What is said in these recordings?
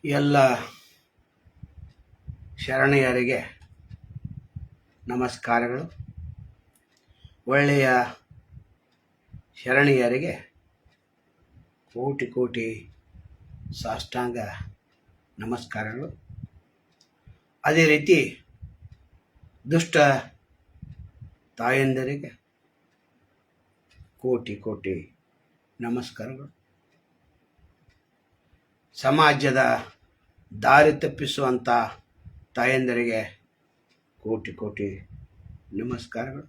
ಎಲ್ಲ ಶರಣೆಯರಿಗೆ ನಮಸ್ಕಾರಗಳು. ಒಳ್ಳೆಯ ಶರಣೆಯರಿಗೆ ಕೋಟಿ ಕೋಟಿ ಸಾಷ್ಟಾಂಗ ನಮಸ್ಕಾರಗಳು. ಅದೇ ರೀತಿ ದುಷ್ಟ ತಾಯಂದಿರಿಗೆ ಕೋಟಿ ಕೋಟಿ ನಮಸ್ಕಾರಗಳು. ಸಮಾಜದ ದಾರಿ ತಪ್ಪಿಸುವಂಥ ತಾಯಂದಿರಿಗೆ ಕೋಟಿ ಕೋಟಿ ನಮಸ್ಕಾರಗಳು.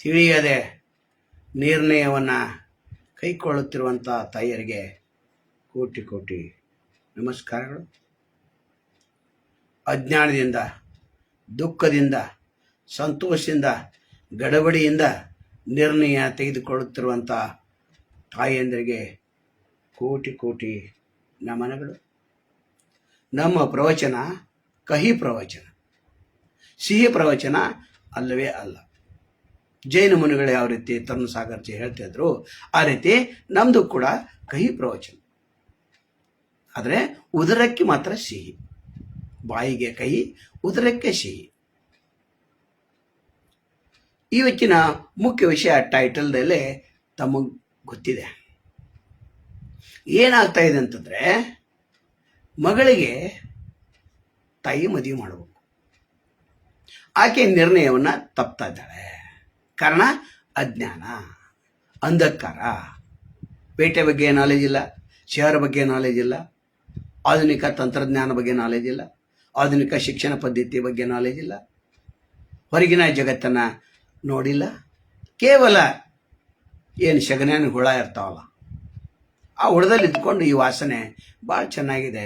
ತಿಳಿಯದೆ ನಿರ್ಣಯವನ್ನು ಕೈಗೊಳ್ಳುತ್ತಿರುವಂಥ ತಾಯಿಯರಿಗೆ ಕೋಟಿ ಕೋಟಿ ನಮಸ್ಕಾರಗಳು. ಅಜ್ಞಾನದಿಂದ, ದುಃಖದಿಂದ, ಸಂತೋಷದಿಂದ, ಗಡಬಡಿಯಿಂದ ನಿರ್ಣಯ ತೆಗೆದುಕೊಳ್ಳುತ್ತಿರುವಂಥ ತಾಯಿಯಂದರಿಗೆ ಕೋಟಿ ಕೋಟಿ ನಮನಗಳು. ನಮ್ಮ ಪ್ರವಚನ ಕಹಿ ಪ್ರವಚನ, ಸಿಹಿ ಪ್ರವಚನ ಅಲ್ಲವೇ ಅಲ್ಲ. ಜೈನ ಮುನಿಗಳು ಯಾವ ರೀತಿ ತರುಣ ಸಾಗರ್ಜಿ ಹೇಳ್ತಿದ್ರು, ಆ ರೀತಿ ನಮ್ಮದು ಕೂಡ ಕಹಿ ಪ್ರವಚನ. ಆದರೆ ಉದರಕ್ಕೆ ಮಾತ್ರ ಸಿಹಿ. ಬಾಯಿಗೆ ಕಹಿ, ಉದರಕ್ಕೆ ಸಿಹಿ. ಇವತ್ತಿನ ಮುಖ್ಯ ವಿಷಯ ಟೈಟಲ್ದಲ್ಲೇ ತಮಗೆ ಗೊತ್ತಿದೆ. ಏನಾಗ್ತಾ ಇದೆ ಅಂತಂದರೆ, ಮಗಳಿಗೆ ತಾಯಿ ಮದುವೆ ಮಾಡಬೇಕು. ಆಕೆ ನಿರ್ಣಯವನ್ನು ತಪ್ತಾ ಇದ್ದಾಳೆ. ಕಾರಣ ಅಜ್ಞಾನ, ಅಂಧಕಾರ. ಪೇಟೆ ಬಗ್ಗೆ ನಾಲೆಜ್ ಇಲ್ಲ, ಶಹರ ಬಗ್ಗೆ ನಾಲೆಜ್ ಇಲ್ಲ, ಆಧುನಿಕ ತಂತ್ರಜ್ಞಾನ ಬಗ್ಗೆ ನಾಲೆಜ್ ಇಲ್ಲ, ಆಧುನಿಕ ಶಿಕ್ಷಣ ಪದ್ಧತಿ ಬಗ್ಗೆ ನಾಲೆಜ್ ಇಲ್ಲ, ಹೊರಗಿನ ಜಗತ್ತನ್ನು ನೋಡಿಲ್ಲ. ಕೇವಲ ಏನು ಶಗನ್ಯಾನ ಹುಳ ಇರ್ತಾವಲ್ಲ, ಆ ಹುಳದಲ್ಲಿ ಇದ್ಕೊಂಡು ಈ ವಾಸನೆ ಭಾಳ ಚೆನ್ನಾಗಿದೆ,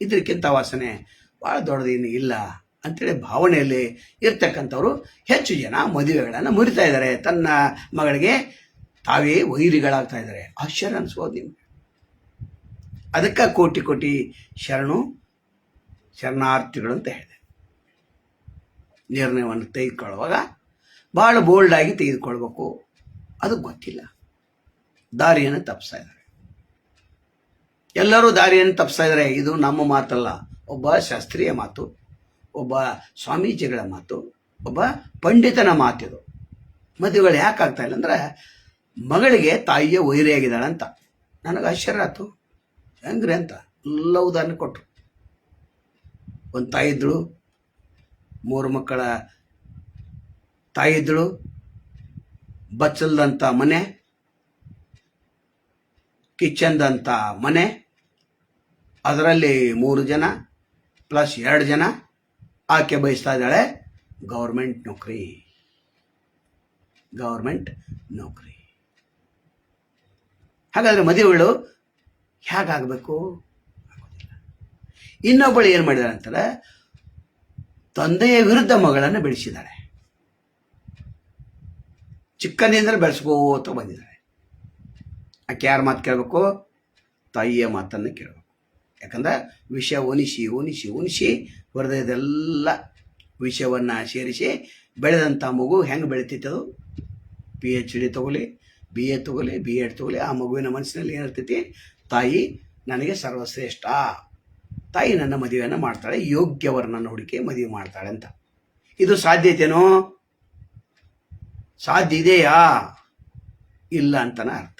ಇದಕ್ಕಿಂತ ವಾಸನೆ ಭಾಳ ದೊಡ್ಡದೇನು ಇಲ್ಲ ಅಂಥೇಳಿ ಭಾವನೆಯಲ್ಲಿ ಇರ್ತಕ್ಕಂಥವ್ರು ಹೆಚ್ಚು ಜನ ಮದುವೆಗಳನ್ನು ಮುರಿತಾ ಇದ್ದಾರೆ. ತನ್ನ ಮಗಳಿಗೆ ತಾವೇ ವೈರಿಗಳಾಗ್ತಾ ಇದ್ದಾರೆ. ಆಶ್ಚರ್ಯ ಅನಿಸ್ಬೋದು ನಿಮಗೆ. ಅದಕ್ಕೆ ಕೋಟಿ ಕೋಟಿ ಶರಣಾರ್ಥಿಗಳು ಅಂತ ಹೇಳಿದೆ. ನಿರ್ಣಯವನ್ನು ತೆಗೆದುಕೊಳ್ಳುವಾಗ ಭಾಳ ಬೋಲ್ಡಾಗಿ ತೆಗೆದುಕೊಳ್ಬೇಕು. ಅದು ಗೊತ್ತಿಲ್ಲ, ದಾರಿಯನ್ನು ತಪ್ಪಿಸ್ತಾ ಇದ್ದಾರೆ. ಎಲ್ಲರೂ ದಾರಿಯನ್ನು ತಪ್ಪಿಸ್ತಾ ಇದ್ದಾರೆ. ಇದು ನಮ್ಮ ಮಾತಲ್ಲ, ಒಬ್ಬ ಶಾಸ್ತ್ರೀಯ ಮಾತು, ಒಬ್ಬ ಸ್ವಾಮೀಜಿಗಳ ಮಾತು, ಒಬ್ಬ ಪಂಡಿತನ ಮಾತಿದು. ಮದುವೆಗಳು ಯಾಕೆ ಆಗ್ತಾ ಇಲ್ಲ ಅಂದರೆ, ಮಗಳಿಗೆ ತಾಯಿಯ ವೈರಿಯಾಗಿದ್ದಾಳೆ ಅಂತ. ನನಗೆ ಆಶ್ಚರ್ಯ ಆಯ್ತು, ಹೆಂಗ್ರಿ ಅಂತ ಎಲ್ಲ ಉದಾಹರಣೆ ಕೊಟ್ಟರು. ಒಂದು ತಾಯಿ ಇದ್ದಳು, 3 ಮಕ್ಕಳ ತಾಯಿ ಇದ್ದಳು, ಬಚ್ಚಲ್ದಂಥ ಮನೆ, ಕಿಚನ್ದಂಥ ಮನೆ, ಅದರಲ್ಲಿ 3 ಜನ ಪ್ಲಸ್ 2 ಜನ. ಆಕೆ ಬಯಸ್ತಾ ಇದ್ದಾಳೆ ಗೌರ್ಮೆಂಟ್ ನೌಕರಿ. ಹಾಗಾದರೆ ಮದುವೆಗಳು ಹೇಗಾಗಬೇಕು? ಇನ್ನೊಬ್ಬಳು ಏನು ಮಾಡಿದಾಳೆ ಅಂತಾರೆ, ತಂದೆಯ ವಿರುದ್ಧ ಮಗಳನ್ನು ಬೆಳೆಸಿದ್ದಾಳೆ. ಚಿಕ್ಕಂದಿಂದಲೇ ಬೆಳೆಸ್ಕೋತ ಬಂದಿದ್ದಾಳೆ. ಆಕೆ ಯಾರ ಮಾತು ಕೇಳಬೇಕು? ತಾಯಿಯ ಮಾತನ್ನು ಕೇಳಬೇಕು. ಯಾಕಂದ್ರೆ ವಿಷ ಉಣಿಸಿ ಉಣಿಸಿ ಉಣಿಸಿ ಹೃದಯದೆಲ್ಲ ವಿಷವನ್ನು ಸೇರಿಸಿ ಬೆಳೆದಂಥ ಮಗು ಹೆಂಗೆ ಬೆಳಿತೈತೆ? ಅದು PhD ತಗೊಳ್ಳಿ, BA ತಗೊಳ್ಳಿ, B.Ed ತಗೊಳ್ಳಿ, ಆ ಮಗುವಿನ ಮನಸ್ಸಿನಲ್ಲಿ ಏನಿರ್ತೈತಿ? ತಾಯಿ ನನಗೆ ಸರ್ವಶ್ರೇಷ್ಠ, ತಾಯಿ ನನ್ನ ಮದುವೆಯನ್ನು ಮಾಡ್ತಾಳೆ, ಯೋಗ್ಯವರನ್ನು ಹುಡುಕಿ ಮದುವೆ ಮಾಡ್ತಾಳೆ ಅಂತ. ಇದು ಸಾಧ್ಯತೆನೋ? ಸಾಧ್ಯ ಇದೆಯಾ? ಇಲ್ಲ ಅಂತನ ಅರ್ಥ.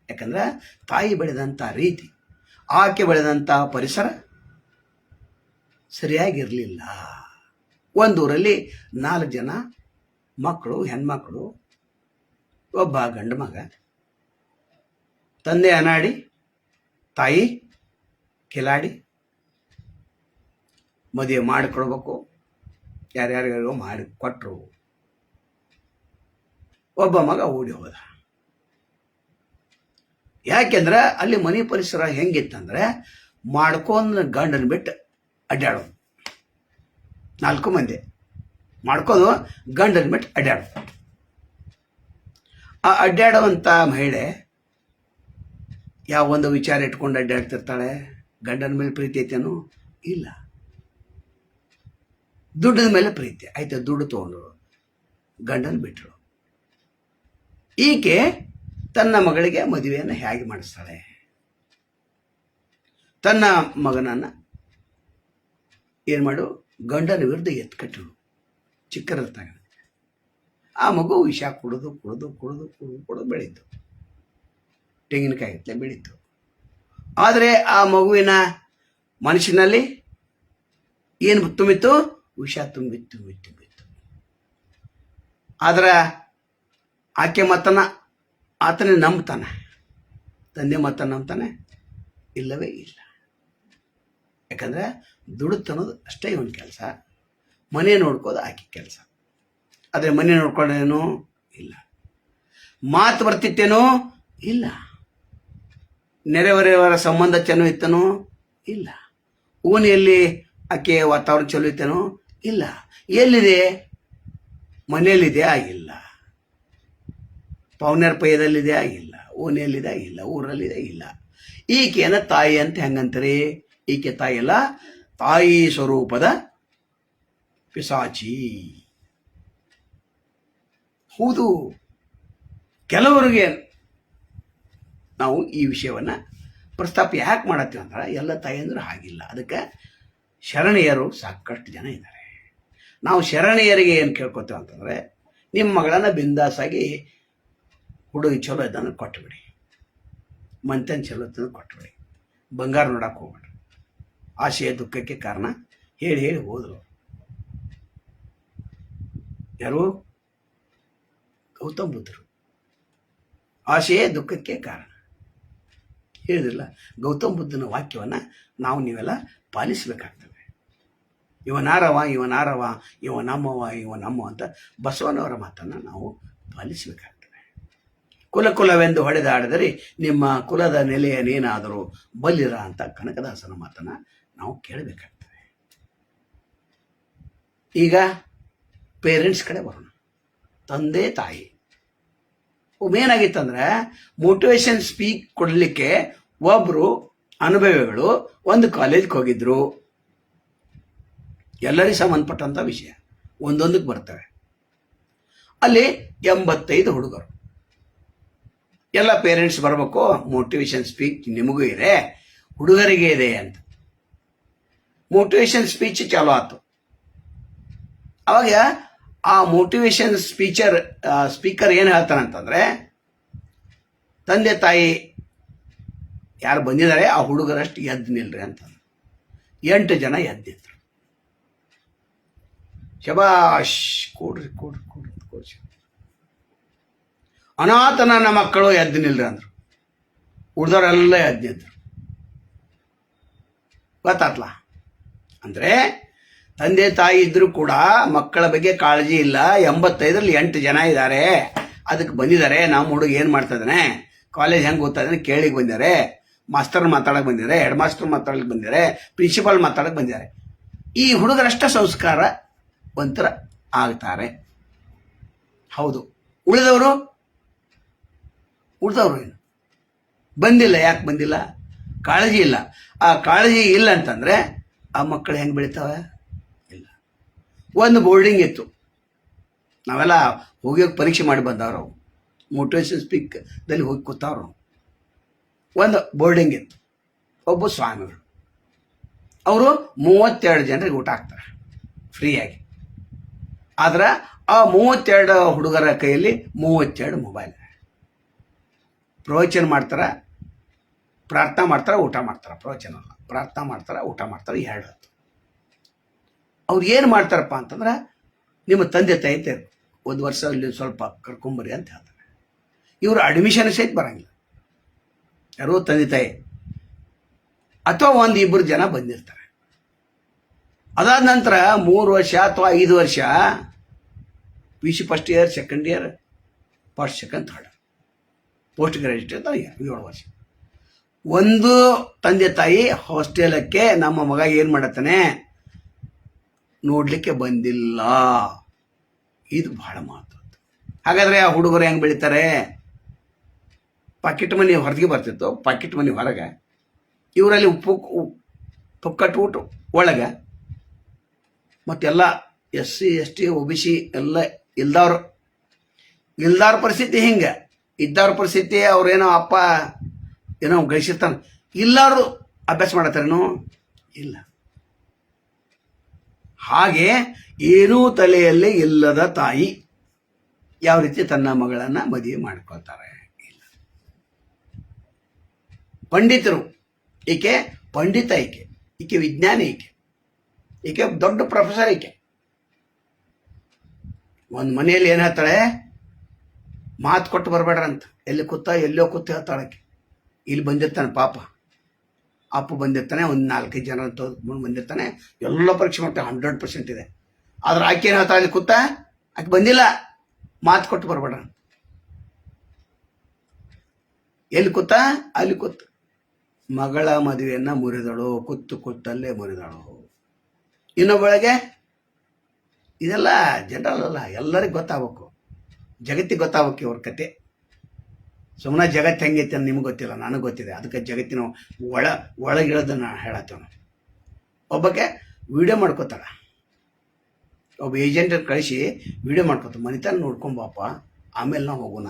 ಯಾಕಂದ್ರೆ ತಾಯಿ ಬೆಳೆದಂಥ ರೀತಿ, ಆಕೆ ಬೆಳೆದಂಥ ಪರಿಸರ ಸರಿಯಾಗಿರಲಿಲ್ಲ. ಒಂದೂರಲ್ಲಿ 4 ಜನ ಮಕ್ಕಳು, ಹೆಣ್ಮಕ್ಕಳು, ಒಬ್ಬ ಗಂಡು ಮಗ. ತಂದೆ ಅನಾಡಿ, ತಾಯಿ ಕಿಲಾಡಿ. ಮದುವೆ ಮಾಡಿಕೊಡ್ಬೇಕು, ಯಾರ್ಯಾರಿಗೂ ಮಾಡಿ ಕೊಟ್ಟರು. ಒಬ್ಬ ಮಗ ಓಡಿ ಹೋದ. ಯಾಕೆಂದ್ರೆ ಅಲ್ಲಿ ಮನೆ ಪರಿಸರ ಹೆಂಗಿತ್ತಂದ್ರೆ, ಮಾಡ್ಕೊಂಡು ಗಂಡನ ಬಿಟ್ಟು ಅಡ್ಡಾಡೋದು. 4 ಮಂದಿ ಮಾಡ್ಕೋದು, ಗಂಡನ ಬಿಟ್ಟು ಅಡ್ಡಾಡೋದು. ಆ ಅಡ್ಡಾಡುವಂಥ ಮಹಿಳೆ ಯಾವ ಒಂದು ವಿಚಾರ ಇಟ್ಕೊಂಡು ಅಡ್ಡಾಡ್ತಿರ್ತಾಳೆ? ಗಂಡನ ಮೇಲೆ ಪ್ರೀತಿ ಐತೇನು? ಇಲ್ಲ. ದುಡ್ಡಿನ ಮೇಲೆ ಪ್ರೀತಿ ಆಯ್ತು. ದುಡ್ಡು ತೊಗೊಂಡು ಗಂಡನ ಬಿಟ್ಟರು. ಈಕೆ ತನ್ನ ಮಗಳಿಗೆ ಮದುವೆಯನ್ನು ಹೇಗೆ ಮಾಡಿಸ್ತಾಳೆ? ತನ್ನ ಮಗನನ್ನು ಏನು ಮಾಡು, ಗಂಡನ ವಿರುದ್ಧ ಎತ್ಕಟ್ಟಿಳು ಚಿಕ್ಕರತ್ತಾಗ. ಆ ಮಗು ವಿಷ ಕುಡಿದು ಕುಡಿದು ಕುಡಿದು ಕುಡಿದು ಕುಡಿದು ಬೆಳೀತು, ತೆಂಗಿನಕಾಯಿ ಗಟ್ಟಲೆ ಬೆಳೀತು. ಆದರೆ ಆ ಮಗುವಿನ ಮನಸ್ಸಿನಲ್ಲಿ ಏನು ತುಂಬಿತ್ತು? ವಿಷ ತುಂಬಿತ್ತು. ಆದ್ರೆ ಆಕೆ ಆತನೇ ನಂಬ್ತಾನೆ, ತಂದೆ ಮಾತನ್ನು ನಂಬ್ತಾನೆ? ಇಲ್ಲವೇ ಇಲ್ಲ. ಯಾಕಂದ್ರೆ ದುಡುತ್ತನ್ನೋದು ಅಷ್ಟೇ ಇವನ ಕೆಲಸ, ಮನೆ ನೋಡ್ಕೋದು ಆಕೆ ಕೆಲಸ. ಆದರೆ ಮನೆ ನೋಡ್ಕೊಳ್ಳೋದೇನೋ ಇಲ್ಲ, ಮಾತು ಬರ್ತಿತ್ತೇನೋ ಇಲ್ಲ, ನೆರೆಹೊರೆಯವರ ಸಂಬಂಧ ಚಲೋ ಇತ್ತನೋ ಇಲ್ಲ, ಓಣಿಯಲ್ಲಿ ಆಕೆ ವಾತಾವರಣ ಚಲೋ ಇತ್ತೇನೋ ಇಲ್ಲ. ಎಲ್ಲಿದೆ? ಮನೆಯಲ್ಲಿದೆ ಆಗಿಲ್ಲ, ಪೌನ್ಯರ ಪೈಯದಲ್ಲಿದೆ ಆಗಿಲ್ಲ, ಓಣಿಯಲ್ಲಿದೆ ಆಗಿಲ್ಲ, ಊರಲ್ಲಿದೆ ಇಲ್ಲ. ಈಕೆನ ತಾಯಿ ಅಂತ ಹೆಂಗಂತಾರೆ? ಈಕೆ ತಾಯಿ ಅಲ್ಲ, ತಾಯಿ ಸ್ವರೂಪದ ಪಿಸಾಚಿ. ಹೌದು, ಕೆಲವರಿಗೆ ನಾವು ಈ ವಿಷಯವನ್ನು ಪ್ರಸ್ತಾಪ ಯಾಕೆ ಮಾಡತ್ತೀವಿ ಅಂದ್ರೆ, ಎಲ್ಲ ತಾಯಿಯಂದ್ರೆ ಹಾಗಿಲ್ಲ. ಅದಕ್ಕೆ ಶರಣೆಯರು ಸಾಕಷ್ಟು ಜನ ಇದ್ದಾರೆ. ನಾವು ಶರಣೆಯರಿಗೆ ಏನು ಕೇಳ್ಕೊತೇವೆ ಅಂತಂದರೆ, ನಿಮ್ಮ ಮಗಳನ್ನು ಬಿಂದಾಸಾಗಿ ಹುಡುಗಿ ಚಲೋ ಇದ್ದನ್ನು ಕೊಟ್ಟುಬಿಡಿ, ಮಂತನ ಚಲೋ ಇದ್ದನ್ನು ಕೊಟ್ಟುಬಿಡಿ, ಬಂಗಾರ ನೋಡಕ್ಕೆ ಹೋಗ್ಬೇಡ್ರಿ. ಆಶೆಯ ದುಃಖಕ್ಕೆ ಕಾರಣ ಹೇಳಿ ಹೇಳಿ ಹೋದರು. ಯಾರು? ಗೌತಮ ಬುದ್ಧರು. ಆಶೆಯೇ ದುಃಖಕ್ಕೆ ಕಾರಣ ಹೇಳಿದಿಲ್ಲ. ಗೌತಮ ಬುದ್ಧನ ವಾಕ್ಯವನ್ನು ನಾವು ನೀವೆಲ್ಲ ಪಾಲಿಸಬೇಕಾಗ್ತದೆ. ಇವನಾರವ ಇವನಾರವ, ಇವ ನಮ್ಮವ ಅಂತ ಬಸವನವರ ಮಾತನ್ನು ನಾವು ಪಾಲಿಸಬೇಕಾಗ್ತದೆ. ಕುಲವೆಂದು ಹೊಡೆದಾಡಿದರೆ ನಿಮ್ಮ ಕುಲದ ನೆಲೆಯನೇನಾದರೂ ಬಲ್ಲಿರ ಅಂತ ಕನಕದಾಸನ ಮಾತನ್ನು ನಾವು ಕೇಳಬೇಕಾಗ್ತದೆ. ಈಗ ಪೇರೆಂಟ್ಸ್ ಕಡೆ ಬರೋಣ. ತಂದೆ ತಾಯಿ ಏನಾಗಿತ್ತಂದ್ರೆ, ಮೋಟಿವೇಶನ್ ಸ್ಪೀಕ್ ಕೊಡಲಿಕ್ಕೆ ಒಬ್ಬರು ಅನುಭವಿಗಳು ಒಂದು ಕಾಲೇಜ್ಗೆ ಹೋಗಿದ್ರು. ಎಲ್ಲರಿಗೂ ಸಂಬಂಧಪಟ್ಟಂಥ ವಿಷಯ ಒಂದೊಂದಕ್ಕೆ ಬರ್ತವೆ. ಅಲ್ಲಿ 85 ಹುಡುಗರು. ಎಲ್ಲ ಪೇರೆಂಟ್ಸ್ ಬರಬೇಕು, ಮೋಟಿವೇಶನ್ ಸ್ಪೀಚ್ ನಿಮಗೂ ಇದೆ, ಹುಡುಗರಿಗೆ ಇದೆ ಅಂತ. ಮೋಟಿವೇಶನ್ ಸ್ಪೀಚ್ ಚಾಲೂ ಆಯ್ತು. ಅವಾಗ ಆ ಮೋಟಿವೇಶನ್ ಸ್ಪೀಕರ್ ಏನು ಹೇಳ್ತಾನಂತಂದ್ರೆ, ತಂದೆ ತಾಯಿ ಯಾರು ಬಂದಿದ್ದಾರೆ ಆ ಹುಡುಗರಷ್ಟು ಎದ್ದು ನಿಲ್ರಿ ಅಂತ. 8 ಜನ ಎದ್ದಿದ್ರು. ಶಬಾಷ್, ಕೊಡ್ರಿ. ಅನಾಥನ ಮಕ್ಕಳು ಎದ್ದು ನಿಲ್ರಿ ಅಂದ್ರು. ಉಳಿದವರೆಲ್ಲ ಎದ್ದು ನಿಂದ್ರು. ಗೊತ್ತಾತ್ಲ? ಅಂದ್ರೆ ತಂದೆ ತಾಯಿ ಇದ್ರು ಕೂಡ ಮಕ್ಕಳ ಬಗ್ಗೆ ಕಾಳಜಿ ಇಲ್ಲ. 85ರಲ್ಲಿ 8 ಜನ ಇದ್ದಾರೆ, ಅದಕ್ಕೆ ಬಂದಿದ್ದಾರೆ. ನಮ್ಮ ಹುಡುಗ ಏನು ಮಾಡ್ತಾ ಇದ್ದಾನೆ, ಕಾಲೇಜ್ ಹೆಂಗೆ ಓದ್ತಾ ಇದ್ದಾನೆ ಕೇಳಿಗೆ ಬಂದಿದ್ದಾರೆ, ಮಾಸ್ತರ್ ಮಾತಾಡಕ್ಕೆ ಬಂದಿದ್ದಾರೆ, ಹೆಡ್ ಮಾಸ್ಟರ್ ಮಾತಾಡಕ್ಕೆ ಬಂದಿದ್ದಾರೆ, ಪ್ರಿನ್ಸಿಪಾಲ್ ಮಾತಾಡಕ್ಕೆ ಬಂದಿದ್ದಾರೆ. ಈ ಹುಡುಗರಷ್ಟ ಸಂಸ್ಕಾರವಂತರ ಆಗ್ತಾರೆ. ಹೌದು. ಉಳಿದವರು ಏನು ಬಂದಿಲ್ಲ. ಯಾಕೆ ಬಂದಿಲ್ಲ? ಕಾಳಜಿ ಇಲ್ಲ. ಆ ಕಾಳಜಿ ಇಲ್ಲ ಅಂತಂದ್ರೆ ಆ ಮಕ್ಕಳು ಹೆಂಗೆ ಬೆಳಿತಾವೆ? ಇಲ್ಲ. ಒಂದು ಬೋರ್ಡಿಂಗ್ ಇತ್ತು, ನಾವೆಲ್ಲ ಹೋಗಿ ಪರೀಕ್ಷೆ ಮಾಡಿ ಬಂದವರು, ಮೋಟಿವೇಶನ್ ಸ್ಪೀಕ್ದಲ್ಲಿ ಹೋಗಿ ಕೂತವ್ರು. ಒಂದು ಬೋರ್ಡಿಂಗ್ ಇತ್ತು, ಒಬ್ಬ ಸ್ವಾಮಿಗಳು, ಅವರು 32 ಜನರಿಗೆ ಊಟ ಹಾಕ್ತಾರೆ ಫ್ರೀಯಾಗಿ. ಆದ್ರೆ ಆ 32 ಹುಡುಗರ ಕೈಯಲ್ಲಿ 32 ಮೊಬೈಲ್. ಪ್ರವಚನ ಮಾಡ್ತಾರೆ, ಪ್ರಾರ್ಥನಾ ಮಾಡ್ತಾರೆ, ಊಟ ಮಾಡ್ತಾರೆ. ಪ್ರವಚನ ಅಲ್ಲ, ಪ್ರಾರ್ಥನಾ ಮಾಡ್ತಾರೆ, ಊಟ ಮಾಡ್ತಾರೆ, 2 ಹೊತ್ತು. ಅವ್ರು ಏನು ಮಾಡ್ತಾರಪ್ಪ ಅಂತಂದ್ರೆ, ನಿಮ್ಮ ತಂದೆ ತಾಯಿ ಒಂದು ವರ್ಷ ಅಲ್ಲಿ ಸ್ವಲ್ಪ ಕರ್ಕೊಂಬರಿ ಅಂತ ಹೇಳ್ತಾರೆ. ಇವರು ಅಡ್ಮಿಷನ್ ಸಹಿತ ಬರಂಗಿಲ್ಲ, ಯಾರೋ ತಂದೆ ತಾಯಿ ಅಥವಾ 1-2 ಜನ ಬಂದಿರ್ತಾರೆ. ಅದಾದ ನಂತರ 3 ವರ್ಷ ಅಥವಾ 5 ವರ್ಷ PC first year, second year, first second third, post graduate ಅಂತ 7 ವರ್ಷ. ಒಂದು ತಂದೆ ತಾಯಿ ಹಾಸ್ಟೆಲಕ್ಕೆ ನಮ್ಮ ಮಗ ಏನು ಮಾಡತ್ತಾನೆ ನೋಡಲಿಕ್ಕೆ ಬಂದಿಲ್ಲ. ಇದು ಬಹಳ ಮಹತ್ವದ್ದು. ಹಾಗಾದರೆ ಆ ಹುಡುಗರು ಹೆಂಗೆ ಬೆಳೀತಾರೆ? ಪಾಕೆಟ್ ಮನಿ ಹೊರಗೆ ಬರ್ತಿತ್ತು, ಪಾಕೆಟ್ ಮನಿ ಹೊರಗೆ, ಇವರಲ್ಲಿ ಪುಕ್ಕಟ್ಟು ಊಟ ಒಳಗೆ, ಮತ್ತೆಲ್ಲ SC ST OBC ಎಲ್ಲ ಇಲ್ದವ್ರ ಪರಿಸ್ಥಿತಿ ಹಿಂಗೆ. ಇದ್ದವ್ರ ಪರಿಸ್ಥಿತಿ ಅವ್ರೇನೋ ಅಪ್ಪ ಏನೋ ಗಳಿಸಿರ್ತಾನೆ, ಇಲ್ಲಾರು ಅಭ್ಯಾಸ ಮಾಡತ್ತಾರೇನು? ಇಲ್ಲ. ಹಾಗೆ ಏನೂ ತಲೆಯಲ್ಲಿ ಇಲ್ಲದ ತಾಯಿ ಯಾವ ರೀತಿ ತನ್ನ ಮಗಳನ್ನ ಮದುವೆ ಮಾಡ್ಕೊಳ್ತಾರೆ? ಇಲ್ಲ. ಪಂಡಿತರು, ಈಕೆ ಪಂಡಿತ, ಈಕೆ ವಿಜ್ಞಾನಿ, ಈಕೆ ದೊಡ್ಡ ಪ್ರೊಫೆಸರ್. ಒಂದು ಮನೆಯಲ್ಲಿ ಏನು ಹೇಳ್ತಾಳೆ? ಮಾತು ಕೊಟ್ಟು ಬರಬೇಡ್ರಂತ. ಎಲ್ಲಿ ಕೂತ ಎಲ್ಲೋ ಕೂತ ಹೇಳ್ತಾಳಕ್ಕೆ. ಇಲ್ಲಿ ಬಂದಿರ್ತಾನೆ ಪಾಪ, ಅಪ್ಪ ಬಂದಿರ್ತಾನೆ, ಒಂದು 4-5 ಜನ ತೊಗೊಂಡು ಬಂದಿರ್ತಾನೆ, ಎಲ್ಲ ಪರೀಕ್ಷೆ ಮಾಡ್ತಾನೆ, 100% ಇದೆ. ಆದ್ರೆ ಆಕೆ ಏನು ಹೇಳ್ತಾಳೆ? ಅಲ್ಲಿ ಕೂತ ಆಕೆ ಬಂದಿಲ್ಲ, ಮಾತು ಕೊಟ್ಟು ಬರಬೇಡ. ಎಲ್ಲಿ ಕೂತ? ಅಲ್ಲಿ ಕೂತ ಮಗಳ ಮದುವೆಯನ್ನ ಮುರಿದಳು, ಕೂತಲ್ಲೇ ಮುರಿದಳು. ಇನ್ನೊಬ್ಬಳಿಗೆ ಇದೆಲ್ಲ ಜನರಲ್ ಅಲ್ಲ, ಎಲ್ಲರಿಗೂ ಗೊತ್ತಾಗಬೇಕು, ಜಗತ್ತಿಗೆ ಗೊತ್ತಾಗಬೇಕು ಇವ್ರ ಕತೆ. ಸುಮ್ಮನೆ ಜಗತ್ತು ಹೆಂಗೈತೆ ಅಂತ ನಿಮ್ಗೆ ಗೊತ್ತಿಲ್ಲ, ನನಗೆ ಗೊತ್ತಿದೆ. ಅದಕ್ಕೆ ಜಗತ್ತಿನ ಒಳಗಿಳೋದನ್ನ ಹೇಳತ್ತವನು. ಒಬ್ಬಕ್ಕೆ ವಿಡಿಯೋ ಮಾಡ್ಕೋತಾಳ, ಒಬ್ಬ ಏಜೆಂಟನ್ನು ಕಳಿಸಿ ವಿಡಿಯೋ ಮಾಡ್ಕೋತ, ಮನಿತನ ನೋಡ್ಕೊಂಬಪ್ಪ, ಆಮೇಲೆ ನಾವು ಹೋಗೋಣ.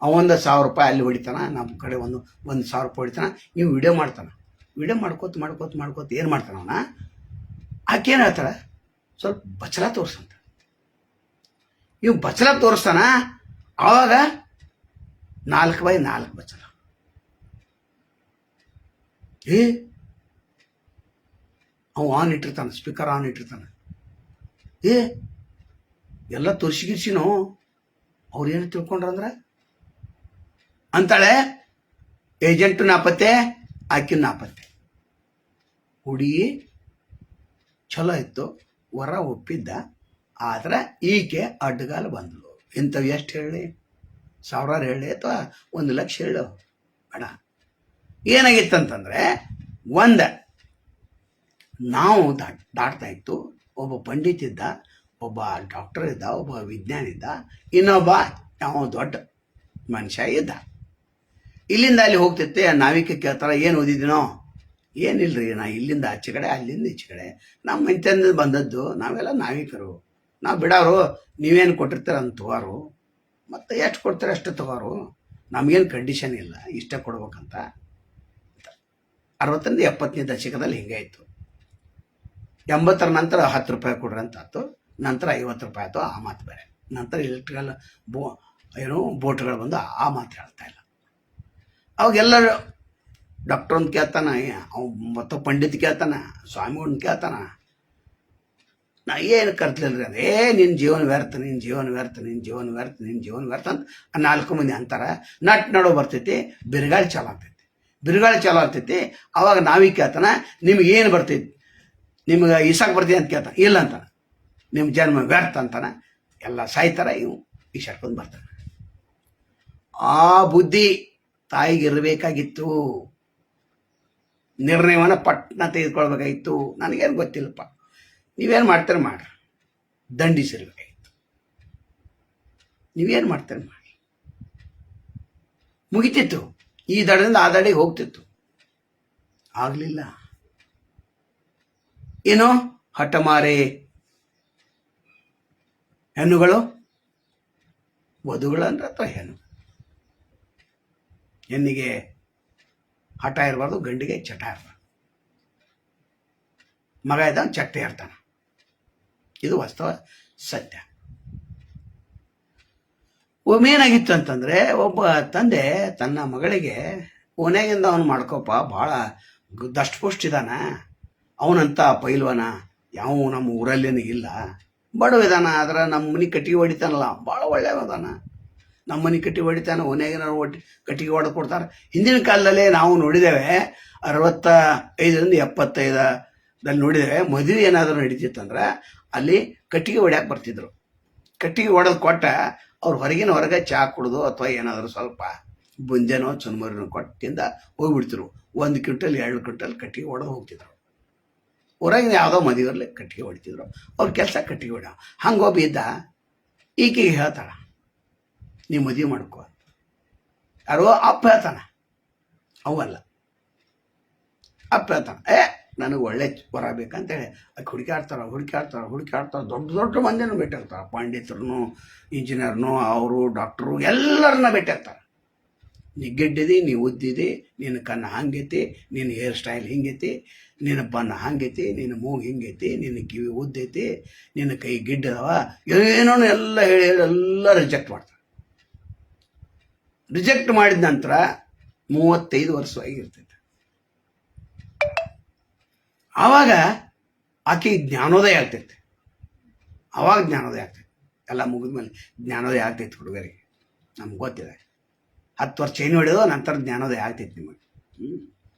ಅವೊಂದು 1000 ರೂಪಾಯಿ ಅಲ್ಲಿ ಹೊಡಿತಾನ, ನಮ್ಮ ಕಡೆ ಒಂದು 1000 ರೂಪಾಯಿ ಹೊಡಿತಾನ, ನೀವು ವಿಡಿಯೋ ಮಾಡ್ತಾನೆ. ವಿಡಿಯೋ ಮಾಡ್ಕೋತ ಏನು ಮಾಡ್ತಾನ ಅವನ? ಆಕೆ ಏನು ಹೇಳ್ತಾಳೆ? ಸ್ವಲ್ಪ ಬಚ್ಚಲ ತೋರಿಸಂತ. ಇವು ಬಚ್ಚಲ ತೋರಿಸ್ತಾನ. ಆವಾಗ 4x4 ಬಚ್ಚಲ. ಅವ ಆನ್ ಇಟ್ಟಿರ್ತಾನೆ, ಸ್ಪೀಕರ್ ಆನ್ ಇಟ್ಟಿರ್ತಾನೆ. ಎಲ್ಲ ತೋರಿಸಿಗಿರ್ಸಿನೋ ಅವ್ರು ಏನು ತಿಳ್ಕೊಂಡ್ರಂದ್ರೆ ಅಂತಾಳೆ, ಏಜೆಂಟು ನಾಪತ್ತೆ, ಆಕಿನ ನಾಪತ್ತೆ. ಹುಡುಗಿ ಚಲೋ ಇತ್ತು, ವರ ಒಪ್ಪಿದ್ದ. ಆದ್ರೆ ಈಕೆ ಅಡ್ಡಗಾಲ ಬಂದಳು. ಇಂಥವು ಎಷ್ಟು ಹೇಳಿ? 1000 ಹೇಳಿ ಅಥವಾ 1 ಲಕ್ಷ ಹೇಳು ಬೇಡ. ಏನಾಗಿತ್ತಂತಂದ್ರೆ, ನಾವು ದಾಟ್ತಾ ಇತ್ತು. ಒಬ್ಬ ಪಂಡಿತ್ ಇದ್ದ, ಒಬ್ಬ ಡಾಕ್ಟರ್ ಇದ್ದ, ಒಬ್ಬ ವಿಜ್ಞಾನಿ ಇದ್ದ, ಇನ್ನೊಬ್ಬ ಯಾವ ದೊಡ್ಡ ಮನುಷ್ಯ ಇದ್ದ. ಇಲ್ಲಿಂದ ಅಲ್ಲಿ ಹೋಗ್ತಿರ್ತೆ. ನಾವಿಕ ಕೇಳ್ತಾರ, ಏನು ಓದಿದ್ದೀನೋ? ಏನಿಲ್ರಿ, ನಾ ಇಲ್ಲಿಂದ ಆಚೆ ಕಡೆ, ಅಲ್ಲಿಂದ ಈಚೆ ಕಡೆ, ನಮ್ಮ ಮನೆತನದಿಂದ ಬಂದದ್ದು, ನಾವೆಲ್ಲ ನಾವಿಕರು, ನಾವು ಬಿಡೋರು, ನೀವೇನು ಕೊಟ್ಟಿರ್ತೀರ ಅಂತ ತಗೋರು, ಮತ್ತು ಎಷ್ಟು ಕೊಡ್ತೀರ ಅಷ್ಟು ತಗೋರು, ನಮಗೇನು ಕಂಡೀಷನ್ ಇಲ್ಲ, ಇಷ್ಟ ಕೊಡ್ಬೇಕಂತ. 60ರಿಂದ 70ನೇ ದಶಕದಲ್ಲಿ ಹಿಂಗೆ ಇತ್ತು. 80ರ ನಂತರ 10 ರೂಪಾಯಿ ಕೊಡ್ರಿ ಅಂತ ಆಯ್ತು. ನಂತರ 50 ರೂಪಾಯಿ ಆಯ್ತು, ಆ ಮಾತು ಬೇರೆ. ನಂತರ ಎಲೆಕ್ಟ್ರಿಕಲ್ ಬೋಟ್ಗಳು ಬಂದು ಆ ಮಾತು ಹೇಳ್ತಾ ಇಲ್ಲ. ಅವಾಗೆಲ್ಲರೂ ಡಾಕ್ಟರ್ ಅಂತ ಕೇಳ್ತಾನ, ಮತ್ತು ಪಂಡಿತ್ ಕೇಳ್ತಾನ, ಸ್ವಾಮಿಗಳನ್ನ ಕೇಳ್ತಾನ. ನಾ ಏನು ಕರ್ತಿಲ್ರಿ ಅದೇ, ನಿನ್ನ ಜೀವನ ವ್ಯರ್ಥ, ನಿನ್ನ ಜೀವನ ವ್ಯರ್ಥ, ನಿನ್ನ ಜೀವನ ವ್ಯರ್ಥ, ನಿನ್ನ ಜೀವನ ವ್ಯರ್ಥ ಅಂತ 4 ಮಂದಿ ಅಂತಾರ. ನಡು ಬರ್ತೈತಿ, ಬಿರುಗಾಳಿ ಚಾಲು ಆಗ್ತೈತಿ. ಅವಾಗ ನಾವೀಗ ಕೇಳ್ತಾನ, ನಿಮ್ಗೆ ಏನು ಬರ್ತೈತಿ, ನಿಮ್ಗೆ ಈಸಾಕ್ ಬರ್ತೀವಿ ಅಂತ ಕೇಳ್ತಾನೆ. ಇಲ್ಲ ಅಂತಾನೆ, ನಿಮ್ಮ ಜನ್ಮ ವ್ಯರ್ಥ ಅಂತಾನೆ. ಎಲ್ಲ ಸಾಯ್ತಾರ, ಇವು ಈಸಾಡ್ಕೊಂಡು ಬರ್ತಾನೆ. ಆ ಬುದ್ಧಿ ತಾಯಿಗಿರಬೇಕಾಗಿತ್ತು. ನಿರ್ಣಯವನ್ನು ಪಟ್ನ ತೆಗೆದುಕೊಳ್ಬೇಕಾಗಿತ್ತು. ನನಗೇನು ಗೊತ್ತಿಲ್ಲಪ್ಪ, ನೀವೇನು ಮಾಡ್ತಾರೆ ಮಾಡ್ರಿ, ದಂಡಿಸಿರ್ಬೇಕಾಗಿತ್ತು. ನೀವೇನು ಮಾಡ್ತಾರೆ ಮಾಡಿ, ಮುಗಿತಿತ್ತು. ಈ ದಡದಿಂದ ಆ ದಡಿಗೆ ಹೋಗ್ತಿತ್ತು. ಆಗಲಿಲ್ಲ. ಏನು ಹಠಮಾರೆ ಹೆಣ್ಣುಗಳು, ವಧುಗಳು ಅಂದ್ರೆ ಅಥವಾ ಹೆಣ್ಣಿಗೆ ಹಠ ಇರಬಾರ್ದು, ಗಂಡಿಗೆ ಚಟ ಇರಬಾರ್ದು. ಮಗ ಇದ್ದ ಚಟ್ಟ ಇರ್ತಾನೆ. ಇದು ವಾಸ್ತವ ಸತ್ಯ. ಒಮ್ಮೇನಾಗಿತ್ತು ಅಂತಂದ್ರೆ, ಒಬ್ಬ ತಂದೆ ತನ್ನ ಮಗಳಿಗೆ ಓನ್ಯಾಗಿಂದ ಅವನು ಮಾಡ್ಕೋಪ, ಭಾಳ ದಷ್ಟಪುಷ್ಟ ಇದಾನ, ಅವನಂತ ಪೈಲ್ವನ ಯಾವ ನಮ್ಮ ಊರಲ್ಲೇನು ಇಲ್ಲ, ಬಡವ ಇದಾನ. ಆದ್ರೆ ನಮ್ಮ ಮನೆ ಕಟ್ಟಿಗೆ ಹೊಡಿತಾನಲ್ಲ, ಭಾಳ ಒಳ್ಳೆಯದಾನ. ನಮ್ಮ ಮನೆ ಕಟ್ಟಿಗೆ ಹೊಡಿತಾನೆ, ಓನ್ಯಾಗಿನ ಕಟ್ಟಿಗೆ ಹೊಡೆದು ಕೊಡ್ತಾರೆ. ಹಿಂದಿನ ಕಾಲದಲ್ಲೇ ನಾವು ನೋಡಿದ್ದೇವೆ, 65ರಿಂದ 75ದಲ್ಲಿ ನೋಡಿದ್ದೇವೆ. ಮದುವೆ ಏನಾದರೂ ನಡೀತಿತ್ತಂದ್ರೆ ಅಲ್ಲಿ ಕಟ್ಟಿಗೆ ಹೊಡ್ಯಾಕೆ ಬರ್ತಿದ್ರು. ಕಟ್ಟಿಗೆ ಹೊಡೆದು ಕೊಟ್ಟ ಅವ್ರು ಹೊರಗೆ ಚಹಾ ಕುಡಿದು ಅಥವಾ ಏನಾದರೂ ಸ್ವಲ್ಪ ಬುಂಜನೋ ಚುನ್ಮರಿನೋ ಕೊಟ್ಟಿಂದ ಹೋಗ್ಬಿಡ್ತಿರು. 1 ಕ್ವಿಂಟಲ್ 2 ಕ್ವಿಂಟಲ್ ಕಟ್ಟಿಗೆ ಹೊಡೆದು ಹೋಗ್ತಿದ್ರು. ಹೊರಗಿನ ಯಾವುದೋ ಮದುವೆಯಲ್ಲಿ ಕಟ್ಟಿಗೆ ಹೊಡಿತಿದ್ರು. ಅವ್ರ ಕೆಲಸ ಕಟ್ಟಿಗೆ ಹೊಡ. ಹಂಗೊಬ್ಬ ಇದ್ದ, ಈಕೆಗೆ ಹೇಳ್ತಾಳ, ನೀವು ಮದುವೆ ಮಾಡ್ಕೋ. ಯಾರೋ ಅಪ್ಪ ಹೇಳ್ತಾನ, ಅವಲ್ಲ ಅಪ್ಪ ಹೇಳ್ತಾನೆ, ನನಗೆ ಒಳ್ಳೆ ವರ ಬೇಕಂತೇಳಿ ಆಕೆ ಹುಡುಕಾಡ್ತಾರ. ದೊಡ್ಡ ಮಂದಿನೂ ಭೇಟಿಯಾಗ್ತಾರೆ, ಪಂಡಿತರನ್ನು, ಇಂಜಿನಿಯರ್ನು, ಅವರು ಡಾಕ್ಟ್ರು ಎಲ್ಲರನ್ನ ಭೇಟಿಯಾಗ್ತಾರೆ. ನೀ ಗೆಡ್ಡಿದಿ, ನೀ ಉದ್ದಿದಿ, ನಿನ್ನ ಕಣ್ಣು ಹಂಗೈತಿ, ನಿನ್ನ ಹೇರ್ ಸ್ಟೈಲ್ ಹಿಂಗೈತಿ, ನಿನ್ನ ಬಣ್ಣ ಹಂಗೈತಿ, ನಿನ್ನ ಮೂಗು ಹಿಂಗೈತಿ, ನಿನ್ನ ಕಿವಿ ಉದ್ದೈತಿ, ನಿನ್ನ ಕೈ ಗಿಡ್ಡದವ, ಏನೋ ಎಲ್ಲ ಹೇಳಿ ಹೇಳಿ ಎಲ್ಲ ರಿಜೆಕ್ಟ್ ಮಾಡ್ತಾರೆ. ರಿಜೆಕ್ಟ್ ಮಾಡಿದ ನಂತರ 35 ವರ್ಷ ಆಗಿರ್ತೈತೆ. ಆವಾಗ ಆಕೆ ಜ್ಞಾನೋದಯ ಆಗ್ತೈತೆ. ಆವಾಗ ಜ್ಞಾನೋದಯ ಆಗ್ತೈತೆ. ಎಲ್ಲ ಮುಗಿದ್ಮೇಲೆ ಜ್ಞಾನೋದಯ ಆಗ್ತೈತೆ ಹುಡುಗರಿಗೆ. ನಮ್ಗೆ ಗೊತ್ತಿದೆ. 10 ವರ್ಷ ಚೈನ್ ಹೊಡೆಯೋದು ನಂತರ ಜ್ಞಾನೋದಯ ಆಗ್ತೈತೆ ನಿಮಗೆ.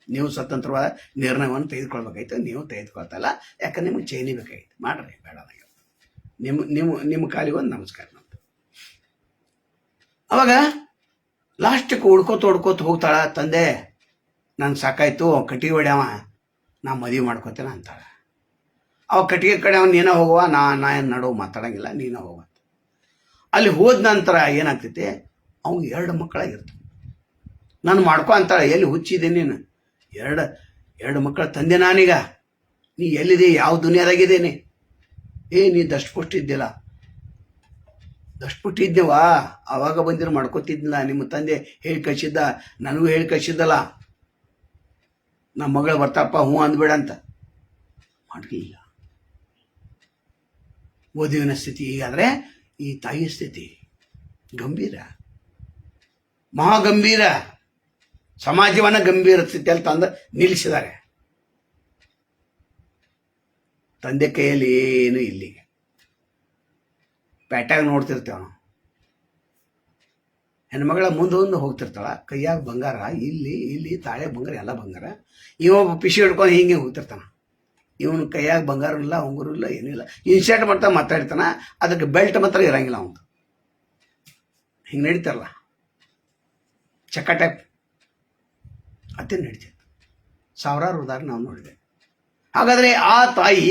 ನೀವು ಸ್ವತಂತ್ರವಾದ ನಿರ್ಣಯವನ್ನು ತೆಗೆದುಕೊಳ್ಬೇಕಾಯ್ತು. ನೀವು ತೆಗೆದುಕೊಳ್ತಲ್ಲ, ಯಾಕಂದ್ರೆ ನಿಮಗೆ ಚೈನಿ ಬೇಕಾಗಿತ್ತು. ಮಾಡ್ರಿ, ಬೇಡ. ನಿಮ್ಮ ಕಾಲಿಗೆ ಒಂದು ನಮಸ್ಕಾರ ನಮ್ದು. ಅವಾಗ ಲಾಸ್ಟಿಗೆ ಹುಡ್ಕೋತ ಹೋಗ್ತಾಳ. ತಂದೆ ನಾನು ಸಾಕಾಯ್ತು, ಕಟ್ಟಿಗೆ ಹೊಡ್ಯಾವ, ನಾ ಮದುವೆ ಮಾಡ್ಕೋತೇನೆ ಅಂತಾಳೆ. ಅವ ಕಟ್ಟಿಗೆ ಕಡೆ ಅವ್ನು ನೀನ ಹೋಗುವ, ನಾ ಏನು ನಡುವು ಮಾತಾಡಂಗಿಲ್ಲ, ನೀನ ಹೋಗುವ. ಅಲ್ಲಿ ಹೋದ ನಂತರ ಏನಾಗ್ತೈತಿ, ಅವ್ನು 2 ಮಕ್ಕಳಾಗಿರ್ತವೆ. ನಾನು ಮಾಡ್ಕೊ ಅಂತಾಳೆ. ಎಲ್ಲಿ ಹುಚ್ಚಿದೆ ನೀನು? ಎರಡು ಮಕ್ಕಳ ತಂದೆ ನಾನೀಗ. ನೀ ಎಲ್ಲಿದೆ? ಯಾವ ದುನಿಯಾದಾಗಿದ್ದೇನೆ? ನೀ ದಷ್ಟಪುಷ್ಟ ಇದ್ದಿಲ್ಲ. ದಷ್ಟಪುಷ್ಟ ಇದ್ದೇವಾ? ಆವಾಗ ಬಂದಿರೋ ಮಾಡ್ಕೋತಿದ್ದಿಲ್ಲ. ನಿಮ್ಮ ತಂದೆ ಹೇಳಿ ಕಳಿಸಿದ್ದ, ನನಗೂ ಹೇಳಿ ಕಳಿಸಿದ್ದಲ್ಲ, ನಮ್ಮ ಮಗಳು ಬರ್ತಾರಪ್ಪ, ಹ್ಞೂ ಅಂದ್ಬೇಡ ಅಂತ. ಮಾಡಲಿಲ್ಲ. ವಧುವಿನ ಸ್ಥಿತಿ ಹೀಗಾದ್ರೆ ಈ ತಾಯಿ ಸ್ಥಿತಿ ಗಂಭೀರ, ಮಹಾಗಂಭೀರ. ಸಮಾಜವನ್ನ ಗಂಭೀರ ಸ್ಥಿತಿಯಲ್ಲಿ ತಂದು ನಿಲ್ಲಿಸಿದ್ದಾರೆ. ತಂದೆ ಕೈಯಲ್ಲಿ ಏನು ಇಲ್ಲಿಗೆ ಪೇಟ್ಯಾಗ ನೋಡ್ತಿರ್ತೇವ ನಾವು. ಹೆಣ್ಮಗಳ ಮುಂದೆ ಹೋಗ್ತಿರ್ತಾಳ, ಕೈಯಾಗ ಬಂಗಾರ, ಇಲ್ಲಿ ತಾಳೆ ಬಂಗಾರ, ಎಲ್ಲ ಬಂಗಾರ. ಇವೊಬ್ಬ ಪಿಶಿ ಹಿಡ್ಕೊಂಡು ಹಿಂಗೆ ಹೋಗ್ತಿರ್ತಾನ. ಇವನು ಕೈಯಾಗ ಬಂಗಾರ ಇಲ್ಲ, ಉಂಗುರು ಇಲ್ಲ, ಏನಿಲ್ಲ. ಇನ್ಶರ್ಟ್ ಮಾಡ್ತಾ ಮಾತಾಡ್ತಾನ. ಅದಕ್ಕೆ ಬೆಲ್ಟ್ ಮಾತ್ರ ಇರಂಗಿಲ್ಲ ಅವನು. ಹಿಂಗೆ ನಡೀತಾರಲ್ಲ, ಚಕ್ಕ ಟೈಪ್ ಅದೇ ನಡೀತೈತೆ. ಸಾವಿರಾರು ಉದಾಹರಣೆ ನಾವು ನೋಡಿದೆ. ಹಾಗಾದ್ರೆ ಆ ತಾಯಿ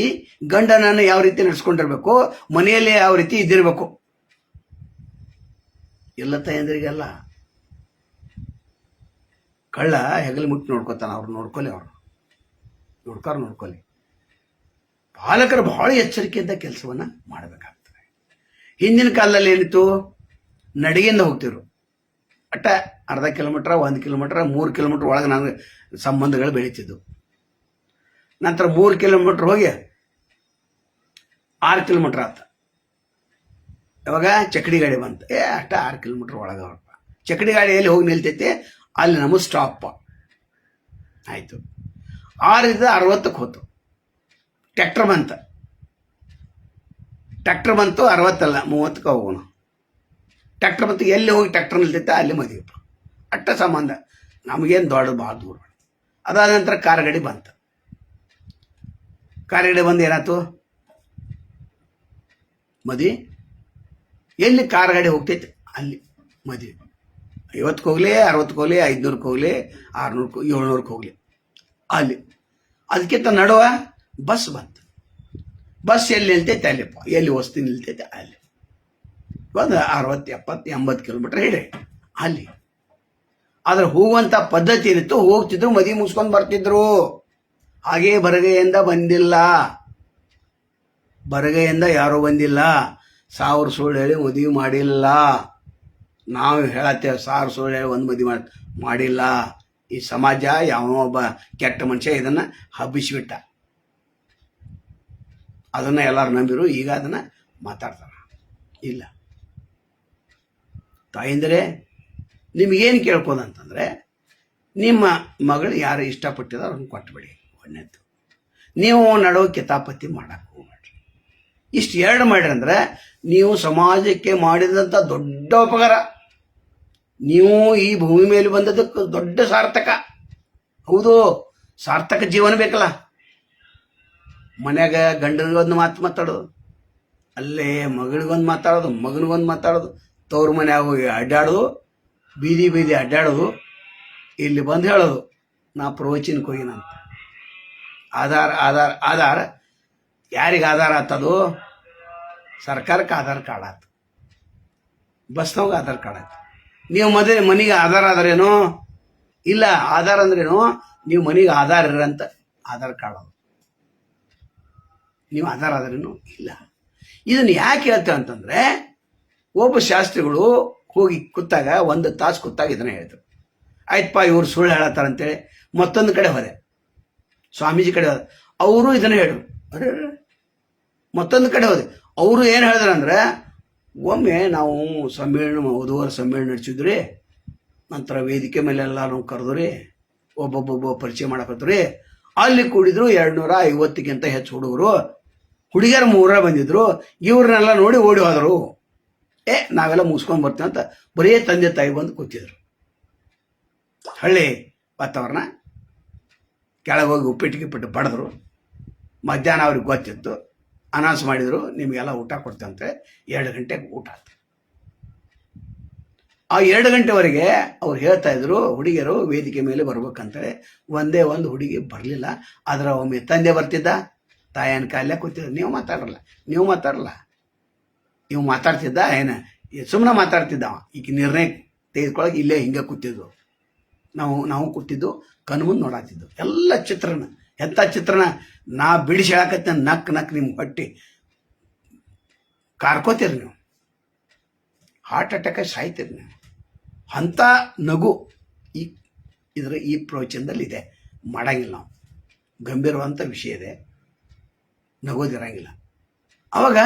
ಗಂಡನನ್ನು ಯಾವ ರೀತಿ ನಡೆಸ್ಕೊಂಡಿರ್ಬೇಕು, ಮನೆಯಲ್ಲಿ ಯಾವ ರೀತಿ ಇದ್ದಿರ್ಬೇಕು. ಎಲ್ಲ ತಾಯಂದ್ರಿಗೆಲ್ಲ ಕಳ್ಳ ಹೆಗಲು ಮುಟ್ಟಿ ನೋಡ್ಕೋತಾನ. ಅವ್ರು ನೋಡ್ಕೊಳ್ಳಿ. ಪಾಲಕರು ಬಹಳ ಎಚ್ಚರಿಕೆಯಿಂದ ಕೆಲಸವನ್ನ ಮಾಡಬೇಕಾಗ್ತದೆ. ಹಿಂದಿನ ಕಾಲದಲ್ಲಿ ಏನಿತ್ತು, ನಡಿಗೆಯಿಂದ ಹೋಗ್ತಿರು. ಅಟ್ಟ ಅರ್ಧ ಕಿಲೋಮೀಟ್ರ್, 1 ಕಿಲೋಮೀಟ್ರ್, 3 ಕಿಲೋಮೀಟ್ರ್ ಒಳಗೆ ನನಗೆ ಸಂಬಂಧಗಳು ಬೆಳೀತಿದ್ವು. ನಂತರ 3 ಕಿಲೋಮೀಟ್ರ್ ಹೋಗಿ 6 ಕಿಲೋಮೀಟ್ರ್ ಆತ. ಯಾವಾಗ ಚಕ್ಕಡಿ ಗಾಡಿ ಬಂತು, ಅಷ್ಟ 6 ಕಿಲೋಮೀಟ್ರ್ ಒಳಗೆ ಹೊರಪ. ಚಕ್ಕಡಿ ಗಾಡಿ ಎಲ್ಲಿ ಹೋಗಿ ನಿಲ್ತೈತಿ, ಅಲ್ಲಿ ನಮಗೆ ಸ್ಟಾಪ್ ಆಯಿತು. 6ರಿಂದ 60ಕ್ಕೆ ಹೋತು. ಟ್ಯಾಕ್ಟರ್ ಬಂತು 60 ಅಲ್ಲ 30ಕ್ಕೆ ಹೋಗೋಣ. ಟ್ಯಾಕ್ಟರ್ ಬಂತು, ಎಲ್ಲಿ ಹೋಗಿ ಟ್ಯಾಕ್ಟರ್ ನಿಲ್ತೈತೆ ಅಲ್ಲಿ ಮದುವೆಪ್ಪ. ಅಟ್ಟ ಸಂಬಂಧ ನಮಗೇನು ದೊಡ್ಡದು, ಭಾಳ ದೂರ. ಅದಾದ ನಂತರ ಕಾರ್ ಗಾಡಿ ಬಂತು. ಕಾರ್ ಗಾಡಿ ಬಂದು ಏನಾಯ್ತು, ಮದುವೆ ಎಲ್ಲಿ ಕಾರ್ ಗಾಡಿ ಹೋಗ್ತೈತೆ ಅಲ್ಲಿ ಮದುವೆ. 50ಕ್ಕೆ ಹೋಗಲಿ, 60ಕ್ಕೆ ಹೋಗಲಿ, 500ಕ್ಕೆ ಹೋಗಲಿ, 600ಕ್ಕೆ 700ಕ್ಕೆ ಹೋಗಲಿ ಅಲ್ಲಿ. ಅದಕ್ಕಿಂತ ನಡುವ ಬಸ್ ಬಂತು. ಬಸ್ ಎಲ್ಲಿ ನಿಲ್ತೈತೆ ಅಲ್ಲಿಪ್ಪ, ಎಲ್ಲಿ ವಸ್ತು ನಿಲ್ತೈತೆ ಅಲ್ಲಿ. ಒಂದು 60, 70, 80 ಕಿಲೋಮೀಟ್ರ್ ಹೇಳಿ ಅಲ್ಲಿ. ಆದ್ರೆ ಹೋಗುವಂಥ ಪದ್ಧತಿ ಏನಿತ್ತು, ಹೋಗ್ತಿದ್ರು, ಮದುವೆ ಮುಗಿಸ್ಕೊಂಡು ಬರ್ತಿದ್ರು. ಹಾಗೇ ಬರಗೈಯಿಂದ ಬಂದಿಲ್ಲ. ಬರಗೈಯಿಂದ ಯಾರೂ ಬಂದಿಲ್ಲ. 1000 ಸುಳ್ಳು ಹೇಳಿ ಮದುವೆ ಮಾಡಿಲ್ಲ. ನಾವು ಹೇಳತ್ತೇವೆ 1000 ಸುಳ್ಳು ಹೇಳಿ ಒಂದು ಮದುವೆ ಮಾಡಿಲ್ಲ. ಈ ಸಮಾಜ ಯಾವನೋ ಒಬ್ಬ ಕೆಟ್ಟ ಮನುಷ್ಯ ಇದನ್ನು ಹಬ್ಬಿಸಿಬಿಟ್ಟ. ಅದನ್ನು ಎಲ್ಲರೂ ನಂಬಿರು. ಈಗ ಅದನ್ನು ಮಾತಾಡ್ತಾರ. ಇಲ್ಲ ತಾಯಿಂದರೆ ನಿಮಗೇನು ಕೇಳ್ಕೋದಂತಂದರೆ, ನಿಮ್ಮ ಮಗಳು ಯಾರು ಇಷ್ಟಪಟ್ಟಿದಾರೋ ಅವ್ರನ್ನ ಕೊಟ್ಟುಬಿಡಿ. ಒಳ್ಳೆಯದು. ನೀವು ನಡುವೆ ಕಿತಾಪತಿ ಮಾಡಕ್ಕೆ ಹೋಗ್ಬೇಡ್ರಿ. ಇಷ್ಟು 2 ಮಾಡಿರಿ ಅಂದ್ರೆ ನೀವು ಸಮಾಜಕ್ಕೆ ಮಾಡಿದಂಥ ದೊಡ್ಡ ಉಪಕಾರ. ನೀವು ಈ ಭೂಮಿ ಮೇಲೆ ಬಂದದಕ್ಕೆ ದೊಡ್ಡ ಸಾರ್ಥಕ. ಹೌದು, ಸಾರ್ಥಕ ಜೀವನ ಬೇಕಲ್ಲ. ಮನ್ಯಾಗ ಗಂಡನಿಗೊಂದು ಮಾತು ಮಾತಾಡೋದು, ಅಲ್ಲೇ ಮಗಳಿಗೊಂದು ಮಾತಾಡೋದು, ಮಗನಿಗೊಂದು ಮಾತಾಡೋದು, ತವ್ರ ಮನ್ಯಾಗ ಹೋಗಿ ಅಡ್ಡಾಡೋದು, ಬೀದಿ ಅಡ್ಡಾಡೋದು, ಇಲ್ಲಿ ಬಂದು ಹೇಳೋದು ನಾ ಪ್ರವಚನಕ್ಕೆ ಹೋಗಿನಂತ. ಆಧಾರ ಯಾರಿಗೆ ಆಧಾರ ಆತದು? ಸರ್ಕಾರಕ್ಕೆ ಆಧಾರ್ ಕಾರ್ಡ್ ಆಯ್ತು, ಬಸ್ನವಾಗ ಆಧಾರ್ ಕಾರ್ಡ್ ಆಯ್ತು. ನೀವು ಮನೆಗೆ ಆಧಾರ ಆದ್ರೇನು ಇಲ್ಲ. ಆಧಾರ ಅಂದ್ರೇನು, ನೀವು ಮನೆಗೆ ಆಧಾರ ಇರಂತ ಆಧಾರ್ ಕಾರ್ಡ್ ಅದು. ನೀವು ಆಧಾರ ಆದ್ರೇನು ಇಲ್ಲ. ಇದನ್ನು ಯಾಕೆ ಹೇಳ್ತೇವೆ ಅಂತಂದ್ರೆ, ಒಬ್ಬ ಶಾಸ್ತ್ರಿಗಳು ಹೋಗಿ ಕೂತಾಗ 1 ತಾಸು ಕೂತಾಗ ಇದನ್ನ ಹೇಳಿದ್ರು. ಆಯ್ತಪ್ಪ ಇವ್ರು ಸುಳ್ಳು ಹೇಳತ್ತಾರಂತೇಳಿ ಮತ್ತೊಂದು ಕಡೆ ಹೋದೆ, ಸ್ವಾಮೀಜಿ ಕಡೆ ಹೋದೆ. ಅವರು ಇದನ್ನು ಹೇಳಿದ್ರು. ಅರೆ ಮತ್ತೊಂದು ಕಡೆ ಹೋದೆ, ಅವರು ಏನು ಹೇಳಿದ್ರು ಅಂದ್ರೆ, ಒಮ್ಮೆ ನಾವು ವಧುವರ ಸಮ್ಮೇಳನ ನಡೆಸಿದ್ರಿ, ನಂತರ ವೇದಿಕೆ ಮೇಲೆ ಎಲ್ಲರೂ ಕರೆದ್ರಿ, ಒಬ್ಬೊಬ್ಬೊಬ್ಬ ಪರಿಚಯ ಮಾಡಕತ್ರಿ. ಅಲ್ಲಿ ಕೂಡಿದ್ರು 250ಗಿಂತ ಹೆಚ್ಚು ಹುಡುಗರು, ಹುಡುಗಿಯರು 3 ಬಂದಿದ್ರು. ಇವ್ರನ್ನೆಲ್ಲ ನೋಡಿ ಓಡಿ ಹೋದರು. ನಾವೆಲ್ಲ ಮುಗಿಸ್ಕೊಂಡು ಬರ್ತೀವಿ ಅಂತ ಬರೀ ತಂದೆ ತಾಯಿ ಬಂದು ಕೂತಿದ್ರು. ಹಳ್ಳಿ ವಾತಾವರಣ. ಕೆಳಗೆ ಹೋಗಿ ಉಪ್ಪಿಟ್ಟು ಬಡಿದ್ರು. ಮಧ್ಯಾಹ್ನ ಅವ್ರಿಗೆ ಗೊತ್ತಿತ್ತು, ಅನೌನ್ಸ್ ಮಾಡಿದರು, ನಿಮಗೆಲ್ಲ ಊಟ ಕೊಡ್ತಂತೆ. 2 ಗಂಟೆಗೆ ಊಟ ಆಯ್ತು. ಆ 2 ಗಂಟೆವರೆಗೆ ಅವ್ರು ಹೇಳ್ತಾ ಇದ್ರು ಹುಡುಗಿಯರು ವೇದಿಕೆ ಮೇಲೆ ಬರ್ಬೇಕಂತೇಳಿ. ಒಂದೇ ಒಂದು ಹುಡುಗಿ ಬರಲಿಲ್ಲ. ಅದರ ಒಮ್ಮೆ ತಂದೆ ಬರ್ತಿದ್ದ, ತಾಯನ ಕಾಲೇ ಕೂತಿದ್ದ. ನೀವು ಮಾತಾಡ್ತಿದ್ದ, ಏನು ಸುಮ್ಮನೆ ಮಾತಾಡ್ತಿದ್ದ. ಈಗ ನಿರ್ಣಯ ತೆಗೆದುಕೊಳಗೆ ಇಲ್ಲೇ ಹಿಂಗೆ ಕೂತಿದ್ದು. ನಾವು ಕೂತಿದ್ದು ಕಣ್ಮುಂದೆ ನೋಡಾತಿದ್ದು. ಎಲ್ಲ ಚಿತ್ರಣ, ಎಂಥ ಚಿತ್ರಣ. ನಾ ಬಿಡಿಸಿ ಹೇಳಕತ್ತೆ ನಕ್ ನಿಮ್ಮ ಹೊಟ್ಟಿ ಕಾರ್ಕೋತೀರಿ ನೀವು, ಹಾರ್ಟ್ ಅಟ್ಯಾಕ್ ಸಾಯ್ತೀರಿ ನೀವು. ಅಂಥ ನಗು ಈ ಪ್ರವಚನದಲ್ಲಿ ಇದೆ. ಮಾಡಂಗಿಲ್ಲ ನಾವು, ಗಂಭೀರವಾದಂಥ ವಿಷಯ ಇದೆ, ನಗೋದಿರಂಗಿಲ್ಲ. ಅವಾಗ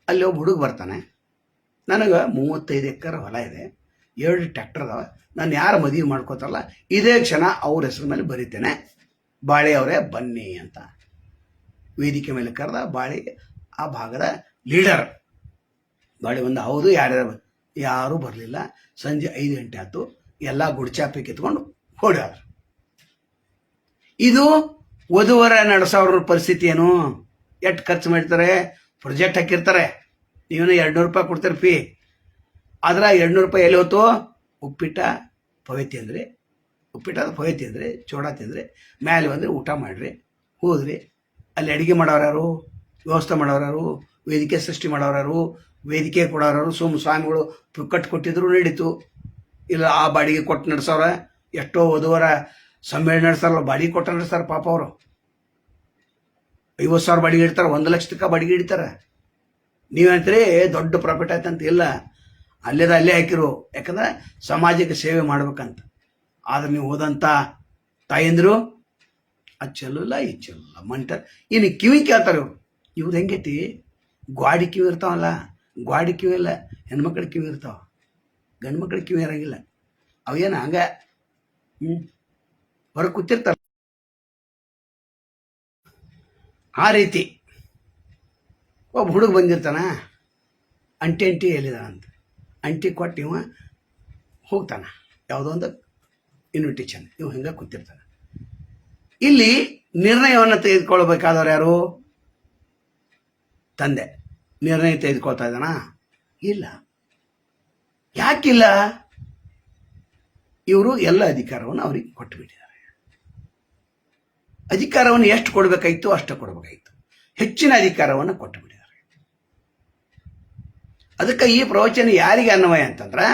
ಅಲ್ಲಿ ಒಬ್ಬ ಹುಡುಗ ಬರ್ತಾನೆ. ನನಗೆ 35 ಎಕರೆ ಹೊಲ ಇದೆ, 2 ಟ್ರ್ಯಾಕ್ಟರ್ ಅದಾವ. ನಾನು ಯಾರು ಮದುವೆ ಮಾಡ್ಕೋತಾರಲ್ಲ ಇದೇ ಕ್ಷಣ ಅವ್ರ ಹೆಸರು ಮೇಲೆ ಬರೀತೇನೆ, ಬಾಳೆ ಅವರೇ ಬನ್ನಿ ಅಂತ. ವೇದಿಕೆ ಮೇಲೆ ಕರೆದ. ಬಾಳೆ ಆ ಭಾಗದ ಲೀಡರ್. ಬಾಳೆ ಒಂದು ಹೌದು, ಯಾರೂ ಬರಲಿಲ್ಲ. ಸಂಜೆ 5 ಗಂಟೆ ಆಯ್ತು. ಎಲ್ಲ ಗುಡ್ಚಾಪಿ ಕಿತ್ಕೊಂಡು ಓಡಾದ್ರು. ಇದು ವಧುವರ ನಡೆಸೋರ ಪರಿಸ್ಥಿತಿ ಏನು? ಎಷ್ಟು ಖರ್ಚು ಮಾಡ್ತಾರೆ, ಪ್ರೊಜೆಕ್ಟ್ ಹಾಕಿರ್ತಾರೆ, ನೀವೇನು 200 ರೂಪಾಯಿ ಕೊಡ್ತೀರಿ ಫೀ. ಆದ್ರೆ 200 ರೂಪಾಯಿ ಎಲ್ಲಿ ಹೋಯ್ತು? ಉಪ್ಪಿಟ್ಟ ಪವೆ ತಿಂದ್ರಿ, ಚೋಡ ತಿಂದ್ರಿ, ಮೇಲೆ ಬಂದರೆ ಊಟ ಮಾಡಿರಿ, ಹೋದ್ರಿ. ಅಲ್ಲಿ ಅಡುಗೆ ಮಾಡೋರು, ವ್ಯವಸ್ಥೆ ಮಾಡೋರು, ವೇದಿಕೆ ಸೃಷ್ಟಿ ಮಾಡೋರು, ವೇದಿಕೆ ಕೊಡೋರು, ಸ್ವಾಮಿಗಳು ಕೊಟ್ಟಿದ್ರು ನಡೀತು. ಇಲ್ಲ ಆ ಬಾಡಿಗೆ ಕೊಟ್ಟು ನಡೆಸೋರ. ಎಷ್ಟೋ ವಧುವರ ಸಮ್ಮೇಳನ ನಡೆಸ್ತಾರಲ್ಲ, ಬಾಡಿಗೆ ಕೊಟ್ಟು ನಡೆಸ್ತಾರೆ ಪಾಪ. ಅವರು 50,000 ಬಾಡಿಗೆ ಇಡ್ತಾರೆ, 1 ಲಕ್ಷ ತನಕ ಬಾಡಿಗೆ ಇಡ್ತಾರೆ. ನೀವಂತೀರಿ ದೊಡ್ಡ ಪ್ರಾಫಿಟ್ ಆಯ್ತಂತ. ಇಲ್ಲ, ಅಲ್ಲೇ ಹಾಕಿರು. ಯಾಕಂದ್ರೆ ಸಮಾಜಕ್ಕೆ ಸೇವೆ ಮಾಡ್ಬೇಕಂತ. ಆದ್ರೆ ನೀವು ಹೋದಂಥ ತಾಯಂದಿರು ಅದು ಚೆಲ್ಲಲ್ಲ, ಇದು ಚೆಲ್ಲಲ್ಲ, ಮಂಟರ್. ಇನ್ನು ಕಿವಿ ಕೇಳ್ತಾರೆ ಇವ್ರು ಹೆಂಗೈತಿ, ಗ್ವಾಡಿ ಕಿವಿ ಇರ್ತಾವಲ್ಲ, ಗ್ವಾಡಿ ಕಿವಿ ಇಲ್ಲ, ಹೆಣ್ಮಕ್ಳ ಕಿವಿ ಇರ್ತಾವ, ಗಂಡು ಮಕ್ಳ ಕಿವಿ ಇರಂಗಿಲ್ಲ. ಅವೇನು ಹಂಗೆ ಹೊರಗೆ ಕೂತಿರ್ತಾರೆ. ಆ ರೀತಿ ಒಬ್ಬ ಹುಡುಗ ಬಂದಿರ್ತಾನ, ಅಂಟಿ ಎಲ್ಲಿದಾನಂತ. ಅಂಟಿ ಕೊಟ್ಟು ಇವ ಹೋಗ್ತಾನೆ ಯಾವುದೋ ಒಂದು ಇನ್ವಿಟೇಷನ್. ಇವ ಹಿಂಗೆ ಕೂತಿರ್ತಾನೆ. ಇಲ್ಲಿ ನಿರ್ಣಯವನ್ನು ತೆಗೆದುಕೊಳ್ಬೇಕಾದವ್ರು ಯಾರು? ತಂದೆ. ನಿರ್ಣಯ ತೆಗೆದುಕೊಳ್ತಾ ಇದ್ದಾನ? ಇಲ್ಲ. ಯಾಕಿಲ್ಲ? ಇವರು ಎಲ್ಲ ಅಧಿಕಾರವನ್ನು ಅವ್ರಿಗೆ ಕೊಟ್ಟು ಬಿಟ್ಟಿದ್ದಾರೆ. ಅಧಿಕಾರವನ್ನು ಎಷ್ಟು ಕೊಡಬೇಕಾಯ್ತು ಅಷ್ಟು ಕೊಡಬೇಕಾಯ್ತು, ಹೆಚ್ಚಿನ ಅಧಿಕಾರವನ್ನು ಕೊಟ್ಟು ಬಿಟ್ಟಿದ್ದಾರೆ. ಅದಕ್ಕೆ ಈ ಪ್ರವಚನ ಯಾರಿಗೆ ಅನ್ವಯ ಅಂತಂದ್ರೆ,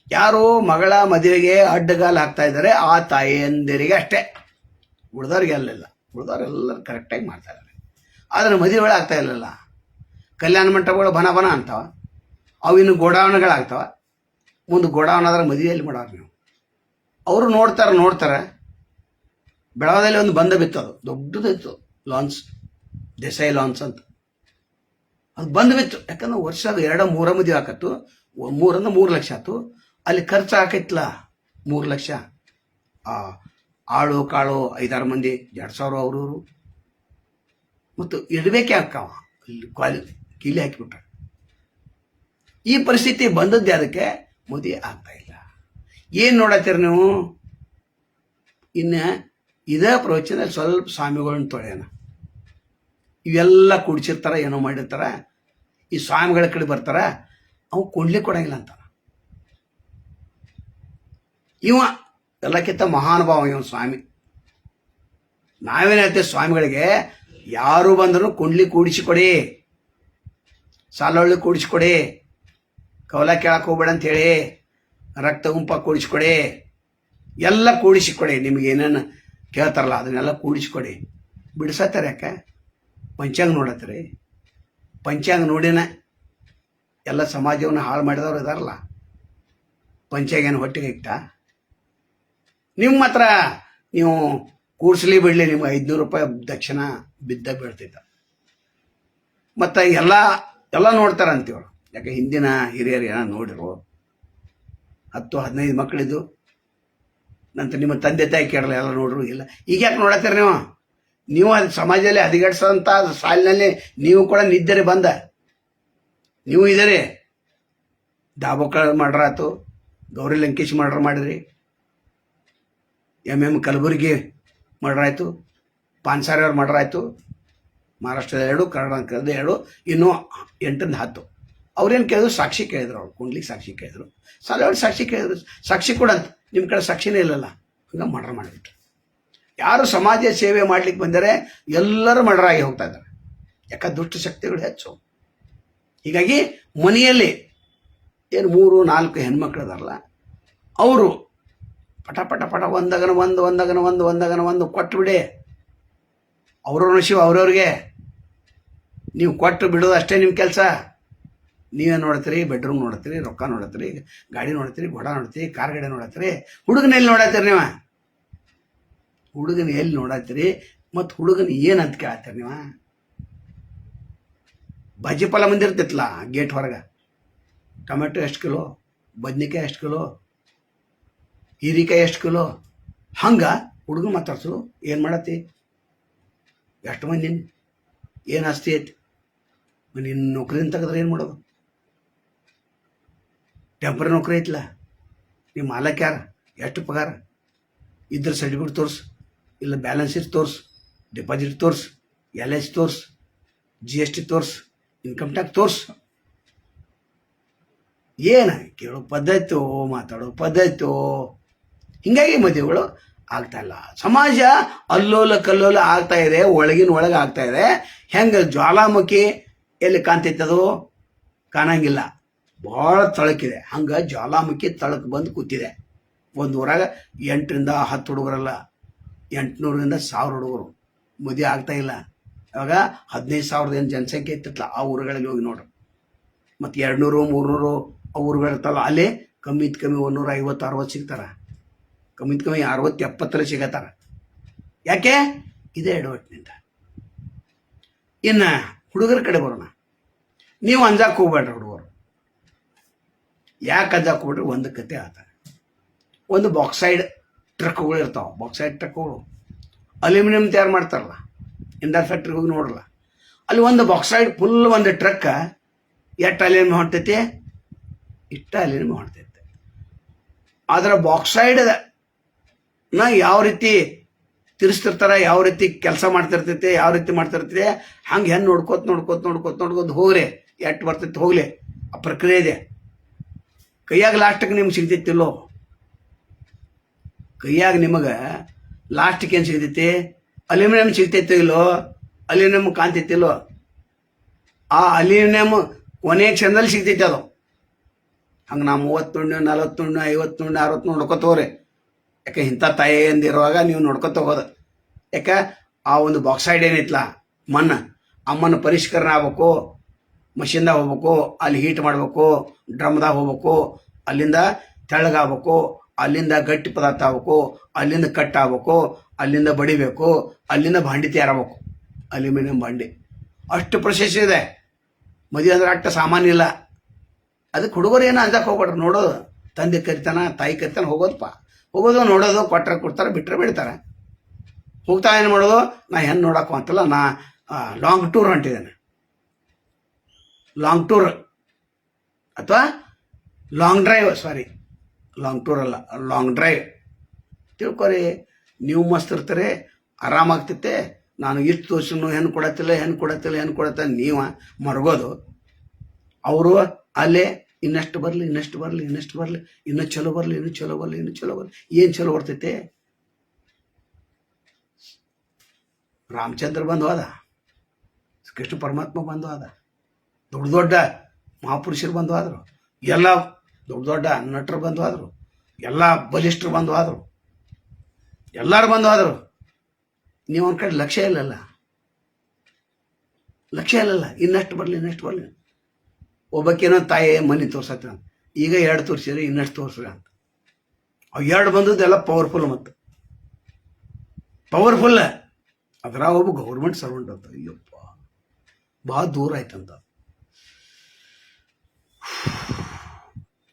ಯಾರು ಮಗಳ ಮದುವೆಗೆ ಅಡ್ಡಗಾಲು ಹಾಕ್ತಾ ಇದ್ದಾರೆ ಆ ತಾಯಿಯಂದಿರಿಗೆ ಅಷ್ಟೇ. ಉಳಿದವ್ರಿಗೆ ಅಲ್ಲೆಲ್ಲ, ಉಳಿದವ್ರೆಲ್ಲರೂ ಕರೆಕ್ಟಾಗಿ ಮಾಡ್ತಾ ಇದ್ದಾರೆ. ಆದರೆ ಮದುವೆಗಳು ಆಗ್ತಾ ಇಲ್ಲಲ್ಲ. ಕಲ್ಯಾಣ ಮಂಟಪಗಳು ಬನ ಅಂತಾವ, ಅವಿನ್ನು ಗೋಡಾವಣೆಗಳಾಗ್ತಾವ. ಮುಂದೆ ಗೋಡಾವಣೆ ಆದ್ರೆ ಮದುವೆಯಲ್ಲಿ ಮಾಡೋರು ನೀವು. ಅವರು ನೋಡ್ತಾರೆ. ಬೆಳಗಾವಿಯಲ್ಲಿ ಒಂದು ಬಂದ ಬಿತ್ತದು, ದೊಡ್ಡದಿತ್ತು ಲಾನ್ಸ್, ದೇಸಾಯಿ ಲಾನ್ಸ್ ಅಂತ. ಅದು ಬಂದು ಬಿತ್ತು. ಯಾಕಂದ್ರೆ ವರ್ಷದ 2-3 ಮದುವೆ ಹಾಕತ್ತು. 3 ಲಕ್ಷ ಆಯ್ತು. ಅಲ್ಲಿ ಖರ್ಚು ಹಾಕೈತ್ಲ 3 ಲಕ್ಷ. ಆಳು ಕಾಳು 5-6 ಮಂದಿ 2,000 ಅವರು ಮತ್ತು ಇಡಬೇಕೆ ಹಾಕಾವ. ಅಲ್ಲಿ ಕೀಲಿ ಹಾಕಿಬಿಟ್ರೆ. ಈ ಪರಿಸ್ಥಿತಿ ಬಂದದ್ದೇ ಅದಕ್ಕೆ ಮದುವೆ ಆಗ್ತಾ ಇಲ್ಲ. ಏನು ನೋಡತ್ತೀರಿ ನೀವು? ಇನ್ನು ಇದೇ ಪ್ರವಚನದಲ್ಲಿ ಸ್ವಲ್ಪ ಸ್ವಾಮಿಗಳನ್ನ ತೊಳೆಯೋಣ. ಇವೆಲ್ಲ ಕುಡಿಸಿರ್ತಾರ, ಏನೋ ಮಾಡಿರ್ತಾರ. ಈ ಸ್ವಾಮಿಗಳ ಕಡೆ ಬರ್ತಾರ, ಅವು ಕೊಂಡ್ಲಿಕ್ಕೆ ಕೊಡಂಗಿಲ್ಲ ಅಂತಾನ. ಇವ ಎಲ್ಲಕ್ಕಿಂತ ಮಹಾನುಭಾವ ಇವ ಸ್ವಾಮಿ. ನಾವೇನು ಹೇಳ್ತೇವೆ ಸ್ವಾಮಿಗಳಿಗೆ, ಯಾರು ಬಂದರೂ ಕೊಂಡ್ಲಿ ಕೂಡಿಸಿಕೊಡಿ, ಸಾಲೊಳ್ಳಿ ಕೂಡಿಸಿಕೊಡಿ, ಕವಲ ಕೇಳಕ್ಕೆ ಹೋಗ್ಬೇಡ ಅಂತೇಳಿ, ರಕ್ತ ಗುಂಪ ಕೂಡಿಸಿಕೊಡಿ, ಎಲ್ಲ ಕೂಡಿಸಿಕೊಡಿ. ನಿಮ್ಗೆ ಏನೇನು ಕೇಳ್ತಾರಲ್ಲ ಅದನ್ನೆಲ್ಲ ಕೂಡಿಸಿಕೊಡಿ. ಬಿಡಿಸತ್ತಾರೆ ಯಾಕೆ? ಪಂಚಾಂಗ ನೋಡತ್ತೀರಿ. ಪಂಚಾಂಗ ನೋಡಿನ ಎಲ್ಲ ಸಮಾಜವನ್ನು ಹಾಳು ಮಾಡಿದವ್ರು ಇದಾರಲ್ಲ. ಪಂಚಾಂಗ ಏನು ಹೊಟ್ಟೆಗೆ ಇಟ್ಟ? ನಿಮ್ಮ ಹತ್ರ ನೀವು ಕೂಡ್ಸ್ಲಿ ಬಿಡಲಿ ನಿಮ್ಗೆ 500 ರೂಪಾಯಿ ದಕ್ಷಿಣ ಬಿದ್ದ ಬೀಳ್ತೈತ. ಮತ್ತು ಎಲ್ಲ ನೋಡ್ತಾರ ಅಂತೀವ್ರು. ಯಾಕೆ ಹಿಂದಿನ ಹಿರಿಯರು ಏನೋ ನೋಡಿರು 10-15 ಮಕ್ಕಳಿದ್ದು ನಂತರ ನಿಮ್ಮ ತಂದೆ ತಾಯಿ ಕೇಳಲ್ಲ, ಎಲ್ಲ ನೋಡ್ರು ಇಲ್ಲ. ಈಗ ಯಾಕೆ ನೋಡತ್ತೀರ ನೀವು ಅದು ಸಮಾಜದಲ್ಲಿ ಹದಿಗೆಡ್ಸೋಂಥ ಸಾಲಿನಲ್ಲಿ ನೀವು ಕೂಡ ನಿದ್ದರೆ ಬಂದ ನೀವು ಇದ್ದೀರಿ. ದಾಬೋಕರ್ ಮರ್ಡರ್ ಆಯ್ತು, ಗೌರಿ ಲಂಕೇಶ್ ಮರ್ಡರ್ ಮಾಡಿದ್ರಿ, MM ಕಲಬುರ್ಗಿ ಮರ್ಡರ್ ಆಯಿತು, ಪಾನ್ಸಾರಿ ಅವ್ರ ಮರ್ಡರ್ ಆಯಿತು, ಮಹಾರಾಷ್ಟ್ರದ 2, ಕರ್ನಾಟಕದ 2, ಇನ್ನೂ 8ರಿಂದ 10. ಅವ್ರೇನು ಕೇಳಿದ್ರು? ಸಾಕ್ಷಿ ಕೇಳಿದ್ರು. ಅವ್ರು ಕುಂಡ್ಲಿಕ್ಕೆ ಸಾಕ್ಷಿ ಕೇಳಿದ್ರು. ಸಾಲವಾಡಿ ಸಾಕ್ಷಿ ಕೇಳಿದ್ರು, ಸಾಕ್ಷಿ ಕೂಡ ಅಂತ. ನಿಮ್ಮ ಕಡೆ ಸಾಕ್ಷಿನೇ ಇಲ್ಲಲ್ಲ, ಹಂಗೆ ಮರ್ಡರ್ ಮಾಡಿಬಿಟ್ರು. ಯಾರು ಸಮಾಜ ಸೇವೆ ಮಾಡ್ಲಿಕ್ಕೆ ಬಂದರೆ ಎಲ್ಲರೂ ಮರ್ಡರ್ ಆಗಿ ಹೋಗ್ತಾ ಇದ್ದಾರೆ. ಯಾಕೆ ದುಷ್ಟ ಶಕ್ತಿಗಳು ಹೆಚ್ಚು. ಹೀಗಾಗಿ ಮನೆಯಲ್ಲಿ ಏನು 3-4 ಹೆಣ್ಮಕ್ಳು ಇದಾರಲ್ಲ, ಅವರು ಪಟ ಪಟ ಪಟ ಒಂದಗನ ಒಂದು ಕೊಟ್ಟುಬಿಡಿ. ಅವ್ರವ್ರ ಶಿವ ಅವ್ರವ್ರಿಗೆ ನೀವು ಕೊಟ್ಟು ಬಿಡೋದು ಅಷ್ಟೇ ನಿಮ್ಮ ಕೆಲಸ. ನೀವೇನು ನೋಡ್ತೀರಿ? ಬೆಡ್ರೂಮ್ ನೋಡ್ತೀರಿ, ರೊಕ್ಕ ನೋಡ್ತೀರಿ, ಗಾಡಿ ನೋಡ್ತೀರಿ, ಗೊಡ ನೋಡ್ತೀರಿ, ಕಾರ್ ಗಾಡಿ ನೋಡತ್ತೀರಿ. ಹುಡುಗನ ಎಲ್ಲಿ ನೋಡತ್ತೀರಿ ನೀವು? ಹುಡುಗನ ಎಲ್ಲಿ ನೋಡತ್ತೀರಿ? ಮತ್ತು ಹುಡುಗನ ಏನಂತ ಕೇಳತ್ತೀರಿ ನೀವು? ಭಾಜಿ ಫಲ ಬಂದಿರ್ತಿತ್ತಲ್ಲ ಗೇಟ್ ಹೊರಗೆ, ಟೊಮೆಟೊ ಎಷ್ಟು ಕಿಲೋ, ಬದ್ನಿಕಾಯಿ ಎಷ್ಟು ಕಿಲೋ, ಹೀರಿಕಾಯಿ ಎಷ್ಟು ಕಿಲೋ, ಹಂಗೆ ಹುಡುಗನ ಮಾತಾಡ್ಸೋದು. ಏನು ಮಾಡತ್ತಿ? ಎಷ್ಟು ಮಂದಿ ಏನು ಆಸ್ತಿ ಐತಿ? ನಿನ್ನ ನೌಕರಿನ ತೆಗೆದ್ರೆ ಏನು ಮಾಡೋದು? ಟೆಂಪ್ರರಿ ನೌಕರಿ ಐತಿಲ್ಲ, ನಿಮ್ಮ ಮಾಲಕ್ ಯಾರು? ಎಷ್ಟು ಪಗಾರ? ಇದ್ರ ಸರ್ಟಿಫಿಕೇಟ್ ತೋರಿಸು, ಇಲ್ಲ ಬ್ಯಾಲೆನ್ಸ್ ಶೀಟ್ ತೋರಿಸು, ಡೆಪಾಸಿಟ್ ತೋರಿಸು, LIC ತೋರಿಸು, GST ತೋರಿಸು, ಇನ್ಕಮ್ ಟ್ಯಾಕ್ಸ್ ತೋರಿಸು. ಏನು ಕೇಳೋ ಪದ್ಧತಿಯೋ, ಮಾತಾಡೋ ಪದ್ಧತಿಯೋ, ಹೀಗಾಗಿ ಮದುವೆಗಳು ಆಗ್ತಾ ಇಲ್ಲ. ಸಮಾಜ ಅಲ್ಲೋಲ ಕಲ್ಲೋಲ ಆಗ್ತಾ ಇದೆ, ಒಳಗಿನ ಒಳಗೆ ಆಗ್ತಾ ಇದೆ. ಹೆಂಗೆ ಜ್ವಾಲಾಮುಖಿ ಎಲ್ಲಿ ಕಾಣ್ತೈತದು? ಕಾಣಂಗಿಲ್ಲ, ಭಾಳ ತಳಕಿದೆ. ಹಂಗೆ ಜ್ವಾಲಾಮುಖಿ ತಳಕ್ಕೆ ಬಂದು ಕೂತಿದೆ. ಒಂದು ಊರಾಗ 8ರಿಂದ 10 ಹುಡುಗರಲ್ಲ, 800ರಿಂದ 1000 ಹುಡುಗರು ಮದುವೆ ಆಗ್ತಾ ಇಲ್ಲ. ಅವಾಗ 15,000 ಏನು ಜನಸಂಖ್ಯೆ ಇತ್ತಿತ್ತಲ್ಲ, ಆ ಊರುಗಳಿಗೆ ಹೋಗಿ ನೋಡ್ರಿ. ಮತ್ತು 200-300 ಆ ಊರುಗಳಿರ್ತಲ್ಲ, ಅಲ್ಲೇ ಕಮ್ಮಿ 150-60 ಸಿಗ್ತಾರೆ. ಕಮ್ಮಿ 60-70 ಸಿಗತ್ತಾರ. ಯಾಕೆ? ಇದೇ ಎಡವಟ್ಟಿನಿಂದ. ಇನ್ನು ಹುಡುಗರ ಕಡೆ ಬರೋಣ. ನೀವು ಅಂಜಾಕ್ ಹೋಗ್ಬೇಡ್ರಿ ಹುಡುಗರು. ಯಾಕೆ ಅಂಜಾಕ್ ಹೋಗ್ಬಿಡ್ರಿ? ಒಂದು ಕತೆ ಆತ. ಒಂದು ಬಾಕ್ಸೈಡ್ ಟ್ರಕ್ಗಳು ಇರ್ತಾವೆ. ಬಾಕ್ಸೈಡ್ ಟ್ರಕ್ಗಳು ಅಲ್ಯೂಮಿನಿಯಂ ತಯಾರು ಮಾಡ್ತಾರಲ್ಲ, ಇಂಡರ್ ಫ್ಯಾಕ್ಟ್ರಿಗೆ ಹೋಗಿ ನೋಡ್ರಲ್ಲ, ಅಲ್ಲಿ ಒಂದು ಬಾಕ್ಸೈಡ್ ಫುಲ್ ಒಂದು ಟ್ರಕ್ ಎಷ್ಟು ಅಲ್ಯೂಮಿನಿಯಂ ಹೊಂಟೈತಿ? ಇಷ್ಟ ಅಲ್ಯೂಮಿನಿಯಂ ಹೊಂಟೈತೆ. ಆದ್ರೆ ಬಾಕ್ಸೈಡ್ ಯಾವ ರೀತಿ ತಿರ್ಸ್ತಿರ್ತಾರೆ, ಯಾವ ರೀತಿ ಕೆಲಸ ಮಾಡ್ತಿರ್ತೈತೆ, ಯಾವ ರೀತಿ ಮಾಡ್ತಿರ್ತೈತೆ, ಹಂಗೆ ಹೆಣ್ಣು ನೋಡ್ಕೋತ ಹೋಗ್ರಿ. ಎಷ್ಟು ಬರ್ತೈತೆ ಹೋಗ್ಲಿ, ಆ ಪ್ರಕ್ರಿಯೆ ಇದೆ. ಕೈಯಾಗ ಲಾಸ್ಟಿಗೆ ನಿಮ್ಗೆ ಸಿಗ್ತೈತಿಲ್ಲೋ? ಕೈಯಾಗ ನಿಮಗೆ ಲಾಸ್ಟಿಗೆ ಏನು ಸಿಗ್ತೈತಿ? ಅಲ್ಯೂಮಿನಿಯಂ ಸಿಗ್ತೈತೋ ಇಲ್ಲೋ? ಅಲ್ಯೂಮಿನಿಯಂ ಕಾಣ್ತೈತಿಲ್ಲೋ? ಆ ಅಲ್ಯೂಮಿನಿಯಂ ಕೊನೆಯ ಕ್ಷಣದಲ್ಲಿ ಸಿಗ್ತೈತೆ ಅದು. ಹಂಗೆ ನಾವು 30 40 50 60 ನೋಡ್ಕೊತ ಹೋಗ್ರಿ. ಯಾಕೆ ಇಂಥ ತಾಯಿ ಎಂದಿರುವಾಗ ನೀವು ನೋಡ್ಕೊತ ಹೋಗೋದು. ಯಾಕೆ? ಆ ಒಂದು ಬಾಕ್ಸೈಡ್ ಏನೈತಲ್ಲ ಮಣ್ಣು, ಆ ಮಣ್ಣು ಪರಿಷ್ಕರಣೆ ಆಗ್ಬೇಕು, ಮಷಿನ್ದಾಗ ಹೋಗ್ಬೇಕು, ಅಲ್ಲಿ ಹೀಟ್ ಮಾಡಬೇಕು, ಡ್ರಮ್ದಾಗ ಹೋಗ್ಬೇಕು, ಅಲ್ಲಿಂದ ತೆಳ್ಳಗಾಗಬೇಕು, ಅಲ್ಲಿಂದ ಗಟ್ಟಿ ಪದಾರ್ಥ ಆಗ್ಬೇಕು, ಅಲ್ಲಿಂದ ಕಟ್ ಆಗ್ಬೇಕು, ಅಲ್ಲಿಂದ ಬಡಿಬೇಕು, ಅಲ್ಲಿಂದ ಭಾಂಡಿ ತಯಾರಾಗಬೇಕು, ಅಲ್ಯೂಮಿನಿಯಂ ಭಾಂಡಿ. ಅಷ್ಟು ಪ್ರೊಸೆಸ್ ಇದೆ. ಮದುವೆ ಅಂದ್ರೆ ಅಷ್ಟು ಸಾಮಾನ್ಯ ಇಲ್ಲ. ಅದಕ್ಕೆ ಹುಡುಗರು ಏನು ಅಂಜಕ್ಕೆ ಹೋಗ್ಬೇಡ್ರಿ. ನೋಡೋದು, ತಂದೆ ಕರಿತಾನ, ತಾಯಿ ಕರಿತಾನ, ಹೋಗೋದು ನೋಡೋದು, ಕೊಟ್ಟರೆ ಕೊಡ್ತಾರೆ, ಬಿಟ್ಟರೆ ಬಿಡ್ತಾರೆ. ಹೋಗ್ತಾ ಏನು ಮಾಡೋದು? ನಾ ಹೆಣ್ಣು ನೋಡೋಕ್ಕೂ ಅಂತಲ್ಲ, ನಾ ಲಾಂಗ್ ಟೂರ್ ಹೊಂಟಿದ್ದೇನೆ. ಲಾಂಗ್ ಟೂರ್ ಅಥವಾ ಲಾಂಗ್ ಡ್ರೈವ್, ಲಾಂಗ್ ಟೂರ್ ಅಲ್ಲ, ಲಾಂಗ್ ಡ್ರೈವ್. ತಿಳ್ಕೊರಿ, ನೀವು ಮಸ್ತ್ ಇರ್ತಾರೆ, ಆರಾಮಾಗ್ತೈತೆ. ನಾನು ಇಷ್ಟು ತೋರ್ಸು ಹೆಣ್ಣು ಕೊಡತ್ತಿಲ್ಲ ನೀವು ಮರ್ಗೋದು. ಅವರು ಅಲ್ಲೇ ಇನ್ನಷ್ಟು ಬರಲಿ, ಇನ್ನೂ ಚಲೋ ಬರಲಿ. ಏನು ಚಲೋ ಬರ್ತೈತೆ? ರಾಮಚಂದ್ರ ಬಂದು ಹೋದ, ಕೃಷ್ಣ ಪರಮಾತ್ಮ ಬಂದು ಹೋದ, ದೊಡ್ಡ ಮಹಾಪುರುಷರು ಬಂದು ಹೋದರು, ಎಲ್ಲ ದೊಡ್ಡ ನಟರು ಬಂದು ಹೋದರು, ಎಲ್ಲ ಬಲಿಷ್ಠರು ಬಂದು ಹೋದರು, ಎಲ್ಲರೂ ಬಂದು ಹೋದರು. ನೀವು ಒಂದು ಕಡೆ ಲಕ್ಷ್ಯ ಇಲ್ಲಲ್ಲ. ಇನ್ನಷ್ಟು ಬರಲಿ. ಒಬ್ಬಕ್ಕೇನೋ ತಾಯಿ ಮನೆ ತೋರ್ಸತ್ತ, ಈಗ 2 ತೋರಿಸಿದ್ರೆ ಇನ್ನಷ್ಟು ತೋರಿಸ್ರಿ ಅಂತ. ಅವು ಎರಡು ಬಂದದ್ದೆಲ್ಲ ಪವರ್ಫುಲ್ ಮತ್ತು ಪವರ್ಫುಲ್. ಅದರ ಒಬ್ಬ ಗೌರ್ಮೆಂಟ್ ಸರ್ವೆಂಟ್ ಅಂತ. ಅಯ್ಯಪ್ಪ, ಭಾಳ ದೂರ ಆಯ್ತಂತ.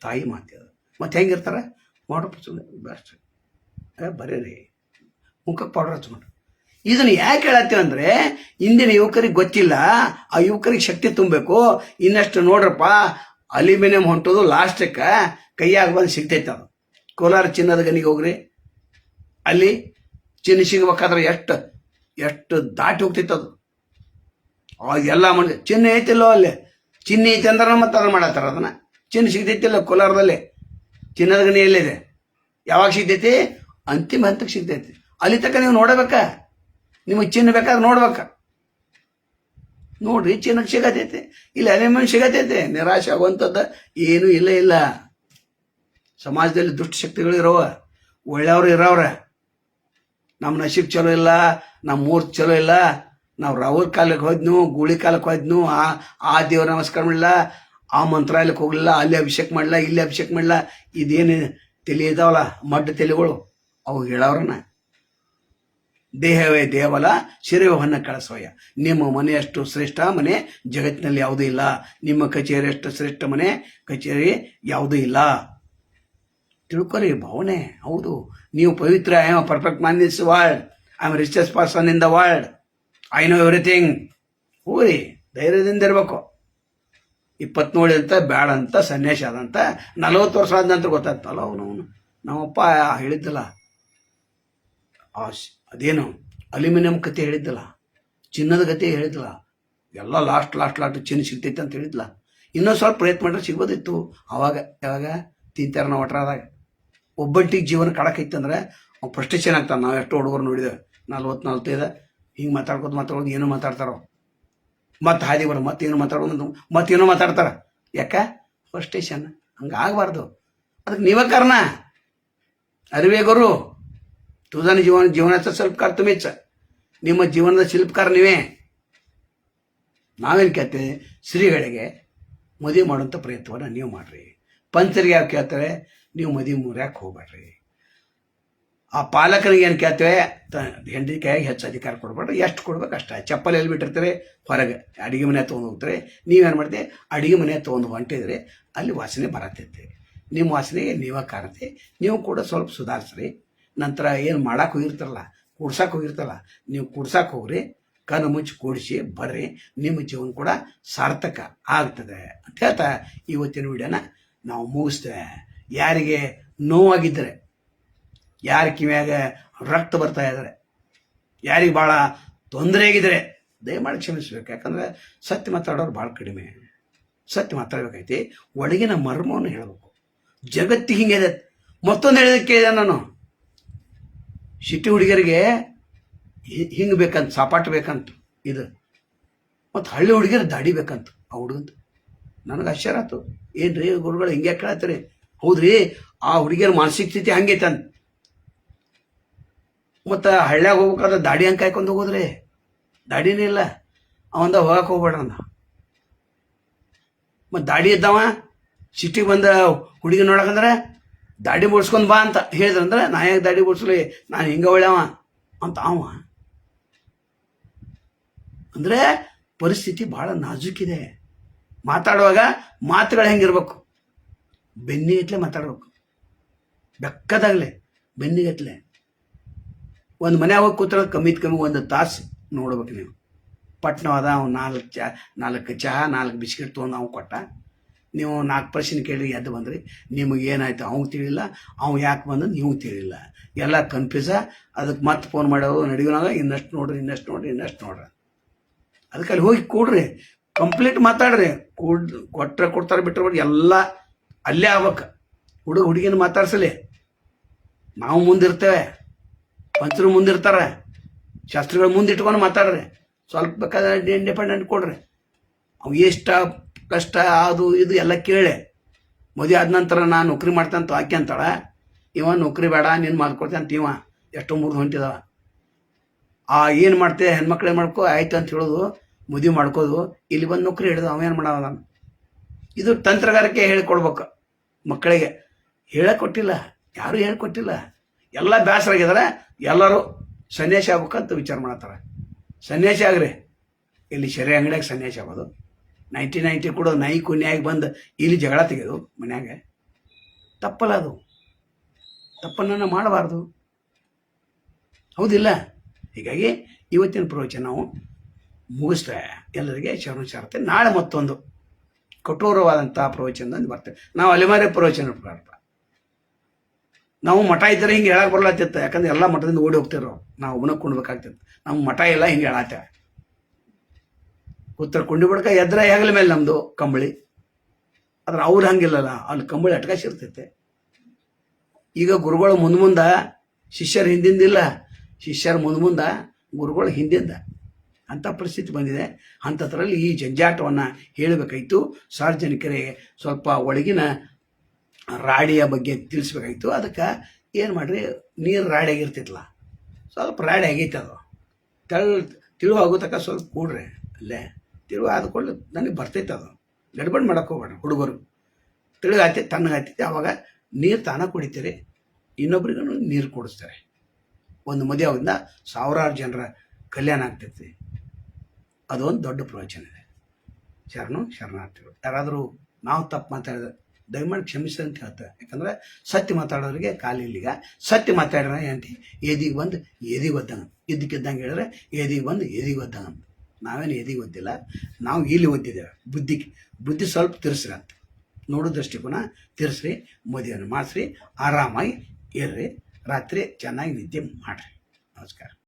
ತಾಯಿ ಮಾತು ಮತ್ತೆ ಹೆಂಗಿರ್ತಾರೆ ಮಾಡ್ರಿ ಬೆಸ್ಟ್ ಬರೀರಿ ಮುಖಕ್ಕೆ ಪೌಡರ್ ಹಚ್ಕೊಂಡ್ರಿ. ಇದನ್ನು ಯಾಕೆ ಹೇಳತ್ತೀವಿ ಅಂದರೆ ಇಂದಿನ ಯುವಕರಿಗೆ ಗೊತ್ತಿಲ್ಲ. ಆ ಯುವಕರಿಗೆ ಶಕ್ತಿ ತುಂಬಬೇಕು. ಇನ್ನಷ್ಟು ನೋಡ್ರಪ್ಪ, ಅಲ್ಯೂಮಿನಿಯಂ ಹೊಂಟೋದು ಲಾಸ್ಟಕ್ಕೆ ಕೈಯಾಗ ಬಂದು ಸಿಗ್ತೈತೆ. ಅದು ಕೋಲಾರ ಚಿನ್ನದ ಗನಿಗೆ ಹೋಗ್ರಿ, ಅಲ್ಲಿ ಚಿನ್ನ ಸಿಗಬೇಕಾದ್ರೆ ಎಷ್ಟು ದಾಟಿ ಹೋಗ್ತೈತೆ ಅದು. ಎಲ್ಲ ಮಾಡಿ ಚಿನ್ನ ಐತಿಲ್ಲೋ ಅಲ್ಲಿ, ಚಿನ್ನ ಐತಿ ಅಂದ್ರೆ ಮತ್ತೆ ಅದನ್ನು ಮಾಡತ್ತಾರ. ಅದನ್ನು ಚಿನ್ನ ಸಿಗ್ತೈತಿಲ್ಲ ಕೋಲಾರದಲ್ಲಿ. ಚಿನ್ನದ ಗಣಿ ಎಲ್ಲಿದೆ, ಯಾವಾಗ ಸಿಗ್ತೈತಿ? ಅಂತಿಮ ಹಂತಕ್ಕೆ ಸಿಗ್ತೈತಿ. ಅಲ್ಲಿ ತನಕ ನೀವು ನೋಡಬೇಕ. ನಿಮಗೆ ಚಿನ್ನ ಬೇಕಾದ್ರೆ ನೋಡ್ಬೇಕ. ನೋಡ್ರಿ, ಚಿನ್ನಕ್ಕೆ ಸಿಗತೈತಿ, ಇಲ್ಲಿ ಅಲ್ಯೂಮಿನಿಯಂ ಸಿಗತೈತಿ. ನಿರಾಶೆ ಆಗುವಂಥದ್ದು ಏನೂ ಇಲ್ಲ. ಸಮಾಜದಲ್ಲಿ ದುಷ್ಟ ಶಕ್ತಿಗಳು ಇರೋವ, ಒಳ್ಳೆಯವರು ಇರೋವ್ರ. ನಮ್ಮ ನಶೀಬ್ ಚಲೋ ಇಲ್ಲ, ನಮ್ಮ ಮೂರ್ತಿ ಚಲೋ ಇಲ್ಲ, ನಾವು ರಾಹುಲ್ ಕಾಲಕ್ಕೆ ಹೋದ್ನು, ಗೂಳಿ ಕಾಲಕ್ಕೆ ಹೋದ್ನು, ಆ ದೇವ್ರ ನಮಸ್ಕಾರ ಮಾಡಲಿಲ್ಲ, ಆ ಮಂತ್ರಾಲಯಕ್ಕೆ ಹೋಗಲಿಲ್ಲ, ಅಲ್ಲಿ ಅಭಿಷೇಕ ಮಾಡಲಿಲ್ಲ, ಇಲ್ಲಿ ಅಭಿಷೇಕ ಮಾಡಲಿಲ್ಲ. ಇದೇನು ತಲೆ ಇದಾವಲ್ಲ, ಮಡ್ಡ ತಲೆಗಳು, ಅವು ಹೇಳವ್ರನ್ನ. ದೇಹವೇ ದೇವಲ ಶಿರವೇ ಹೊನ್ನ ಕಳಸೋಯ. ನಿಮ್ಮ ಮನೆಯಷ್ಟು ಶ್ರೇಷ್ಠ ಮನೆ ಜಗತ್ತಿನಲ್ಲಿ ಯಾವುದೂ ಇಲ್ಲ. ನಿಮ್ಮ ಕಚೇರಿಯಷ್ಟು ಶ್ರೇಷ್ಠ ಮನೆ ಕಚೇರಿ ಯಾವುದೂ ಇಲ್ಲ. ತಿಳ್ಕೊರಿ ಭಾವನೆ. ಹೌದು, ನೀವು ಪವಿತ್ರ. I am perfect man in this world. I am richest person in the world. I know everything. ಹೋಗ್ರಿ, ಧೈರ್ಯದಿಂದ ಇರಬೇಕು. 20 ನೋಡಿ ಅಂತ ಬೇಡ ಅಂತ ಸನ್ಯಾಸ ಆದಂತ 40 ವರ್ಷ ಆದ ನಂತರ ಗೊತ್ತಾಗ್ತಲ್ಲ. ಅವನು ನಮ್ಮಪ್ಪ ಹೇಳಿದ್ದಲ್ಲ, ಅದೇನು ಅಲ್ಯೂಮಿನಿಯಂ ಕತೆ ಹೇಳಿದ್ದಲ್ಲ, ಚಿನ್ನದ ಕತೆ ಹೇಳಿದ್ದಲ್ಲ, ಎಲ್ಲ ಲಾಸ್ಟ್ ಚಿನ್ನ ಸಿಗ್ತೈತೆ ಅಂತ ಹೇಳಿದ್ಲ. ಇನ್ನೊಂದು ಸ್ವಲ್ಪ ಪ್ರಯತ್ನ ಮಾಡಿದ್ರೆ ಸಿಗೋದಿತ್ತು. ಅವಾಗ ಯಾವಾಗ ತಿಂತಾರ ನಾವು ಒಟ್ರಾದಾಗ. ಒಬ್ಬಂಟಿಗೆ ಜೀವನ ಕಡಕೈತಂದ್ರೆ ಅವ್ನು ಫ್ರಸ್ಟ್ರೇಷನ್ ಆಗ್ತಾನೆ. ನಾವು ಎಷ್ಟು ಹುಡುಗರು ನೋಡಿದ್ದೇವೆ, 40-45 ಹಿಂಗೆ ಮಾತಾಡ್ಕೋದು ಏನೋ ಮಾತಾಡ್ತಾರೋ, ಮತ್ತೆ ಹಾದಿ ಬರೋ ಮತ್ತೇನು ಮಾತಾಡೋದು, ಮತ್ತೇನೋ ಮಾತಾಡ್ತಾರ. ಯಾಕೆ? ಫ್ರಸ್ಟ್ರೇಷನ್. ಹಂಗೆ ಆಗಬಾರ್ದು. ಅದಕ್ಕೆ ನೀವೇ ಕಾರಣ. ಅರಿವೇ ಗುರು, ತುझा जीवनाचा शिल्पकार तुम्हीच. ನಿಮ್ಮ ಜೀವನದ ಶಿಲ್ಪಕಾರ ನೀವೇ. ನಾವೇನು ಕೇಳ್ತೇವೆ? ಶ್ರೀಗಳಿಗೆ ಮದುವೆ ಮಾಡುವಂಥ ಪ್ರಯತ್ನವನ್ನು ನೀವು ಮಾಡಿರಿ. ಪಂಚರಿಗೆ ಯಾಕೆ ಕೇಳ್ತಾರೆ? ನೀವು ಮದುವೆ ಮುರಿಯಕ್ಕೆ ಹೋಗ್ಬೇಡ್ರಿ. ಆ ಪಾಲಕರಿಗೆ ಏನು ಕೇಳ್ತೇವೆ? ಹೆಂಡತಿ ಕೈಯಾಗಿ ಹೆಚ್ಚು ಅಧಿಕಾರ ಕೊಡ್ಬೇಡ್ರಿ. ಎಷ್ಟು ಕೊಡ್ಬೇಕು ಅಷ್ಟೇ. ಚಪ್ಪಲಿ ಎಲ್ಲಿ ಬಿಟ್ಟಿರ್ತಾರೆ? ಹೊರಗೆ ಅಡುಗೆ ಮನೆ ತೊಗೊಂಡು ಹೋಗ್ತಾರೆ. ನೀವೇನು ಮಾಡ್ತೀವಿ? ಅಡುಗೆ ಮನೆ ತೊಗೊಂಡು ಹೊಂಟಿದ್ರೆ ಅಲ್ಲಿ ವಾಸನೆ ಬರತೈತೆ. ನಿಮ್ಮ ವಾಸನೆಗೆ ನೀವೇ ಕಾರತೆ. ನೀವು ಕೂಡ ಸ್ವಲ್ಪ ಸುಧಾರಿಸ್ರಿ. ನಂತರ ಏನು ಮಾಡಕ್ಕೆ ಹೋಗಿರ್ತಾರಲ್ಲ, ಕೂಡ್ಸಕ್ಕೆ ಹೋಗಿರ್ತಾರಲ್ಲ, ನೀವು ಕೂಡ್ಸಕ್ಕೆ ಹೋಗ್ರಿ. ಕಣ್ಣು ಮುಚ್ಚಿ ಕೂಡಿಸಿ ಬರ್ರಿ. ನಿಮ್ಮ ಜೀವನ ಕೂಡ ಸಾರ್ಥಕ ಆಗ್ತದೆ ಅಂತ ಹೇಳ್ತಾ ಇವತ್ತಿನ ವಿಡಿಯೋನ ನಾವು ಮುಗಿಸ್ತೇವೆ. ಯಾರಿಗೆ ನೋವಾಗಿದ್ದರೆ, ಯಾರ ಕಿವಿಯಾಗ ರಕ್ತ ಬರ್ತಾ ಇದ್ದಾರೆ, ಯಾರಿಗೆ ಭಾಳ ತೊಂದರೆ ಆಗಿದ್ರೆ ದಯಮಾಡಿ ಕ್ಷಮಿಸ್ಬೇಕು. ಯಾಕಂದರೆ ಸತ್ಯ ಮಾತಾಡೋರು ಭಾಳ ಕಡಿಮೆ. ಸತ್ಯ ಮಾತಾಡ್ಬೇಕೈತಿ. ಒಳಗಿನ ಮರ್ಮವನ್ನು ಹೇಳಬೇಕು. ಜಗತ್ತಿಗೆ ಹಿಂಗೆ ಇದೆ. ಮತ್ತೊಂದು ಹೇಳೋದಕ್ಕೆ ಇದೆ ನಾನು, ಸಿಟಿ ಹುಡುಗಿಯರಿಗೆ ಹಿಂಗೆ ಬೇಕಂತ, ಸಪಾಟ್ ಬೇಕಂತ ಇದು. ಮತ್ತು ಹಳ್ಳಿ ಹುಡುಗಿಯರು ದಾಡಿ ಬೇಕಂತ ಆ ಹುಡುಗಂತ. ನನಗೆ ಆಶ್ಚರ್ಯ ಆಯ್ತು. ಏನು ರೀ ಗುರುಗಳು ಹಿಂಗೆ ಕೇಳತ್ತೀರಿ? ಹೌದ್ರಿ, ಆ ಹುಡುಗಿಯರ ಮಾನಸಿಕ ಸ್ಥಿತಿ ಹಂಗೈತೆ ಅಂತ. ಮತ್ತು ಹಳ್ಳ್ಯಾಗ ಹೋಗ್ಬೇಕಾದ್ರೆ ದಾಡಿ ಹಂಗೆ ಕಾಯ್ಕೊಂಡು ಹೋಗೋದ್ರಿ. ದಾಡಿನೇ ಇಲ್ಲ ಅವಂದ ಹೋಗಕ್ಕೆ ಹೋಗ್ಬೇಡ ಅಂದ. ಮತ್ತು ದಾಡಿ ಇದ್ದವ ಸಿಟಿಗೆ ಬಂದ ಹುಡುಗಿ ನೋಡಕಂದ್ರೆ ದಾಡಿ ಬೋಡ್ಸ್ಕೊಂಡು ಬಾ ಅಂತ ಹೇಳಿದ್ರಂದ್ರೆ, ನಾ ಯಾಕೆ ದಾಡಿ ಬೋಡ್ಸ್ಲಿ, ನಾನು ಹಿಂಗೆ ಒಳ್ಳೆವ ಅಂತ ಅವ. ಅಂದರೆ ಪರಿಸ್ಥಿತಿ ಭಾಳ ನಾಜೂಕಿದೆ. ಮಾತಾಡುವಾಗ ಮಾತುಗಳು ಹೆಂಗಿರ್ಬೇಕು? ಬೆನ್ನಿಗಟ್ಲೆ ಮಾತಾಡ್ಬೇಕು. ಬೆಕ್ಕದಾಗಲೇ ಬೆನ್ನಿಗಟ್ಲೆ. ಒಂದು ಮನೆ ಹೋಗಿ ಕೂತ್ರೆ ಕಮ್ಮಿ 1 ತಾಸು ನೋಡ್ಬೇಕು ನೀವು. ಪಟ್ನವಾದ ಅವ್ನು 4 ಚಹಾ 4 ಬಿಸ್ಕಿಟ್ ತೊಗೊಂಡು ಅವ್ನು ಕೊಟ್ಟ. ನೀವು 4 ಪ್ರಶ್ನೆ ಕೇಳಿ ಎದ್ದು ಬಂದ್ರಿ. ನಿಮಗೆ ಏನಾಯ್ತು ಅವ್ನು ತಿಳಿಲ್ಲ, ಅವ್ನು ಯಾಕೆ ಬಂದು ನೀವು ತಿಳಿಲ್ಲ. ಎಲ್ಲ ಕನ್ಫ್ಯೂಸ. ಅದಕ್ಕೆ ಮತ್ತೆ ಫೋನ್ ಮಾಡೋರು ನಡಿಯೋನಾಗ ಇನ್ನಷ್ಟು ನೋಡ್ರಿ. ಅದಕ್ಕೆ ಅಲ್ಲಿ ಹೋಗಿ ಕೂಡ್ರಿ, ಕಂಪ್ಲೀಟ್ ಮಾತಾಡ್ರಿ. ಕೊಡ್ತಾರೆ ಬಿಟ್ಟರೆ ಎಲ್ಲ ಅಲ್ಲೇ ಆಗ್ಬೇಕು. ಹುಡುಗಿನ ಮಾತಾಡ್ಸಲಿ. ನಾವು ಮುಂದಿರ್ತೇವೆ, ಪಂಚರು ಮುಂದಿರ್ತಾರೆ, ಶಾಸ್ತ್ರಿಗಳು ಮುಂದಿಟ್ಕೊಂಡು ಮಾತಾಡ್ರಿ. ಸ್ವಲ್ಪ ಬೇಕಾದ್ರೆ ಇಂಡಿಪೆಂಡೆಂಟ್ ಕೊಡ್ರಿ. ಅವು ಇಷ್ಟ ಕಷ್ಟ ಅದು ಇದು ಎಲ್ಲ ಕೇಳಿ. ಮದುವೆ ಆದ ನಂತರ ನಾನು ನೌಕರಿ ಮಾಡ್ತಂತ ಆಕೆ ಅಂತಾಳೆ. ಇವ ನೌಕರಿ ಬೇಡ ನೀನು ಮಾಡ್ಕೊಡ್ತೆ ಅಂತ ಇವ ಎಷ್ಟೋ ಮುರಿದು ಹೊಂಟಿದವ. ಏನು ಮಾಡ್ತೆ? ಹೆಣ್ಮಕ್ಳೇ ಮಾಡ್ಕೊ ಆಯ್ತು ಅಂತ ಹೇಳೋದು, ಮದುವೆ ಮಾಡ್ಕೋದು, ಇಲ್ಲಿ ಬಂದು ನೌಕರಿ ಹಿಡಿದು ಅವೇನು ಮಾಡವ. ಇದು ತಂತ್ರಗಾರಿಕೆ ಹೇಳಿಕೊಡ್ಬೇಕು ಮಕ್ಕಳಿಗೆ. ಹೇಳಕ್ಕೆ ಕೊಟ್ಟಿಲ್ಲ. ಯಾರೂ ಹೇಳ್ಕೊಟ್ಟಿಲ್ಲ. ಎಲ್ಲ ಬೇಸರಾಗಿದ್ದಾರೆ, ಎಲ್ಲರೂ ಸನ್ಯಾಸಿ ಆಗ್ಬೇಕಂತ ವಿಚಾರ ಮಾಡತ್ತಾರೆ. ಸನ್ಯಾಸಿ ಆಗ್ರಿ, ಇಲ್ಲಿ ಶರೀರ ಅಂಗಡಿಯಾಗ ಸನ್ಯಾಸಿ ಆಗೋದು, 90 ಕೂಡ ನಾಯಿ ಕುನ್ಯಾಗಿ ಬಂದು ಇಲ್ಲಿ ಜಗಳ ತೆಗೆದು ಮನ್ಯಾಗ ತಪ್ಪಲ್ಲ. ಅದು ತಪ್ಪನ್ನು ಮಾಡಬಾರ್ದು, ಹೌದಿಲ್ಲ? ಹೀಗಾಗಿ ಇವತ್ತಿನ ಪ್ರವಚನ ನಾವು ಮುಗಿಸ್ತೇವೆ. ಎಲ್ಲರಿಗೆ ಶರಣು. ನಾಳೆ ಮತ್ತೊಂದು ಕಠೋರವಾದಂಥ ಪ್ರವಚನದಿಂದ ಬರ್ತೇವೆ. ನಾವು ಅಲೆಮಾರಿ ಪ್ರವಚನ ಪ್ರಕಾರ ನಾವು ಮಠ ಇದ್ದರೆ ಹಿಂಗೆ ಹೇಳಕ್ಕೆ ಬರ್ಲಾತಿತ್ತು, ಯಾಕಂದ್ರೆ ಎಲ್ಲ ಮಠದಿಂದ ಓಡಿ ಹೋಗ್ತಿರೋ ನಾವು ಒಬ್ಬನ ಕುಣ್ಬೇಕಾಗ್ತಿತ್ತು. ನಮ್ಮ ಮಠ ಎಲ್ಲ ಹಿಂಗೆ ಹೇಳತ್ತೇವೆ. ಉತ್ತರ ಕುಂಡಿ ಬಿಡ್ಕ ಎದ್ರ ಹೆಗಲ ಮೇಲೆ ನಮ್ಮದು ಕಂಬಳಿ. ಆದ್ರೆ ಅವ್ರು ಹಂಗಿಲ್ಲಲ್ಲ, ಅಲ್ಲಿ ಕಂಬಳಿ ಅಟ್ಕಾಸಿರ್ತೈತೆ. ಈಗ ಗುರುಗಳು ಮುಂದ ಶಿಷ್ಯರ ಹಿಂದಿಂದಿಲ್ಲ, ಶಿಷ್ಯರ ಮುಂದ ಗುರುಗಳು ಹಿಂದಿಂದ ಅಂಥ ಪರಿಸ್ಥಿತಿ ಬಂದಿದೆ. ಅಂಥದ್ರಲ್ಲಿ ಈ ಜಂಜಾಟವನ್ನು ಹೇಳಬೇಕಾಯ್ತು. ಸಾರ್ವಜನಿಕರಿಗೆ ಸ್ವಲ್ಪ ಒಳಗಿನ ರಾಡಿಯ ಬಗ್ಗೆ ತಿಳಿಸ್ಬೇಕಾಯ್ತು. ಅದಕ್ಕೆ ಏನು ಮಾಡಿರಿ, ನೀರು ರಾಡಿ ಆಗಿರ್ತಿತ್ತಲ್ಲ, ಸ್ವಲ್ಪ ರಾಡಿ ಆಗೈತೆ. ಅದು ತಿಳುವು ಆಗೋ ತನಕ ಸ್ವಲ್ಪ ಕೂಡ್ರಿ, ಅಲ್ಲೇ ತಿಳುವು ಆದ್ಕೊಳ್ಳಿ ನನಗೆ ಬರ್ತೈತೆ. ಅದು ಗಡ್ಬಡ್ ಮಾಡಕ್ಕೆ ಹೋಗ್ಬೇಡ್ರಿ. ಹುಡುಗರು ತಿಳುಗಾಗ್ತೈತೆ, ತಣ್ಣಗಾಗ್ತೈತೆ, ಆವಾಗ ನೀರು ತಾನ ಕುಡಿತೀರಿ, ಇನ್ನೊಬ್ರಿಗೂ ನೀರು ಕೊಡಿಸ್ತಾರೆ. ಒಂದು ಮದುವೆಯಿಂದ ಸಾವಿರಾರು ಜನರ ಕಲ್ಯಾಣ ಆಗ್ತೈತಿ. ಅದೊಂದು ದೊಡ್ಡ ಪ್ರವಚನ ಇದೆ. ಶರಣಾರ್ಥಿಗಳು. ಯಾರಾದರೂ ನಾವು ತಪ್ಪು ಮಾತಾಡಿದ್ರೆ ದಯಮಾಡಿ ಕ್ಷಮಿಸಿ ಅಂತ ಹೇಳ್ತಾರೆ. ಯಾಕಂದ್ರೆ ಸತ್ಯ ಮಾತಾಡೋರಿಗೆ ಕಾಲಿಲ್ಲಿಗ, ಸತ್ಯ ಮಾತಾಡ್ರೆ ಏನಂತ ಎದಿಗೆ ಬಂದು ಎದಿಗೆ ಒದ್ದಂಗ, ಇದ್ದಕ್ಕಿದ್ದಂಗೆ ಹೇಳಿದ್ರೆ ಎದಿಗೆ ಬಂದು ಎದಿಗೆ ಒದ್ದಂಗ ಅಂತ. ನಾವೇನು ಎದಿಗೆ ಒದ್ದಿಲ್ಲ, ನಾವು ಇಲ್ಲಿ ಒದ್ದಿದ್ದೇವೆ. ಬುದ್ಧಿ ಸ್ವಲ್ಪ ತಿರ್ಸ್ರಿ ಅಂತ, ನೋಡೋ ದೃಷ್ಟಿಕೋನ ತಿರ್ಸ್ರಿ, ಮದುವೆಯನ್ನು ಮಾಡಿಸ್ರಿ, ಆರಾಮಾಗಿ ಇರ್ರಿ, ರಾತ್ರಿ ಚೆನ್ನಾಗಿ ನಿದ್ದೆ ಮಾಡಿರಿ. ನಮಸ್ಕಾರ.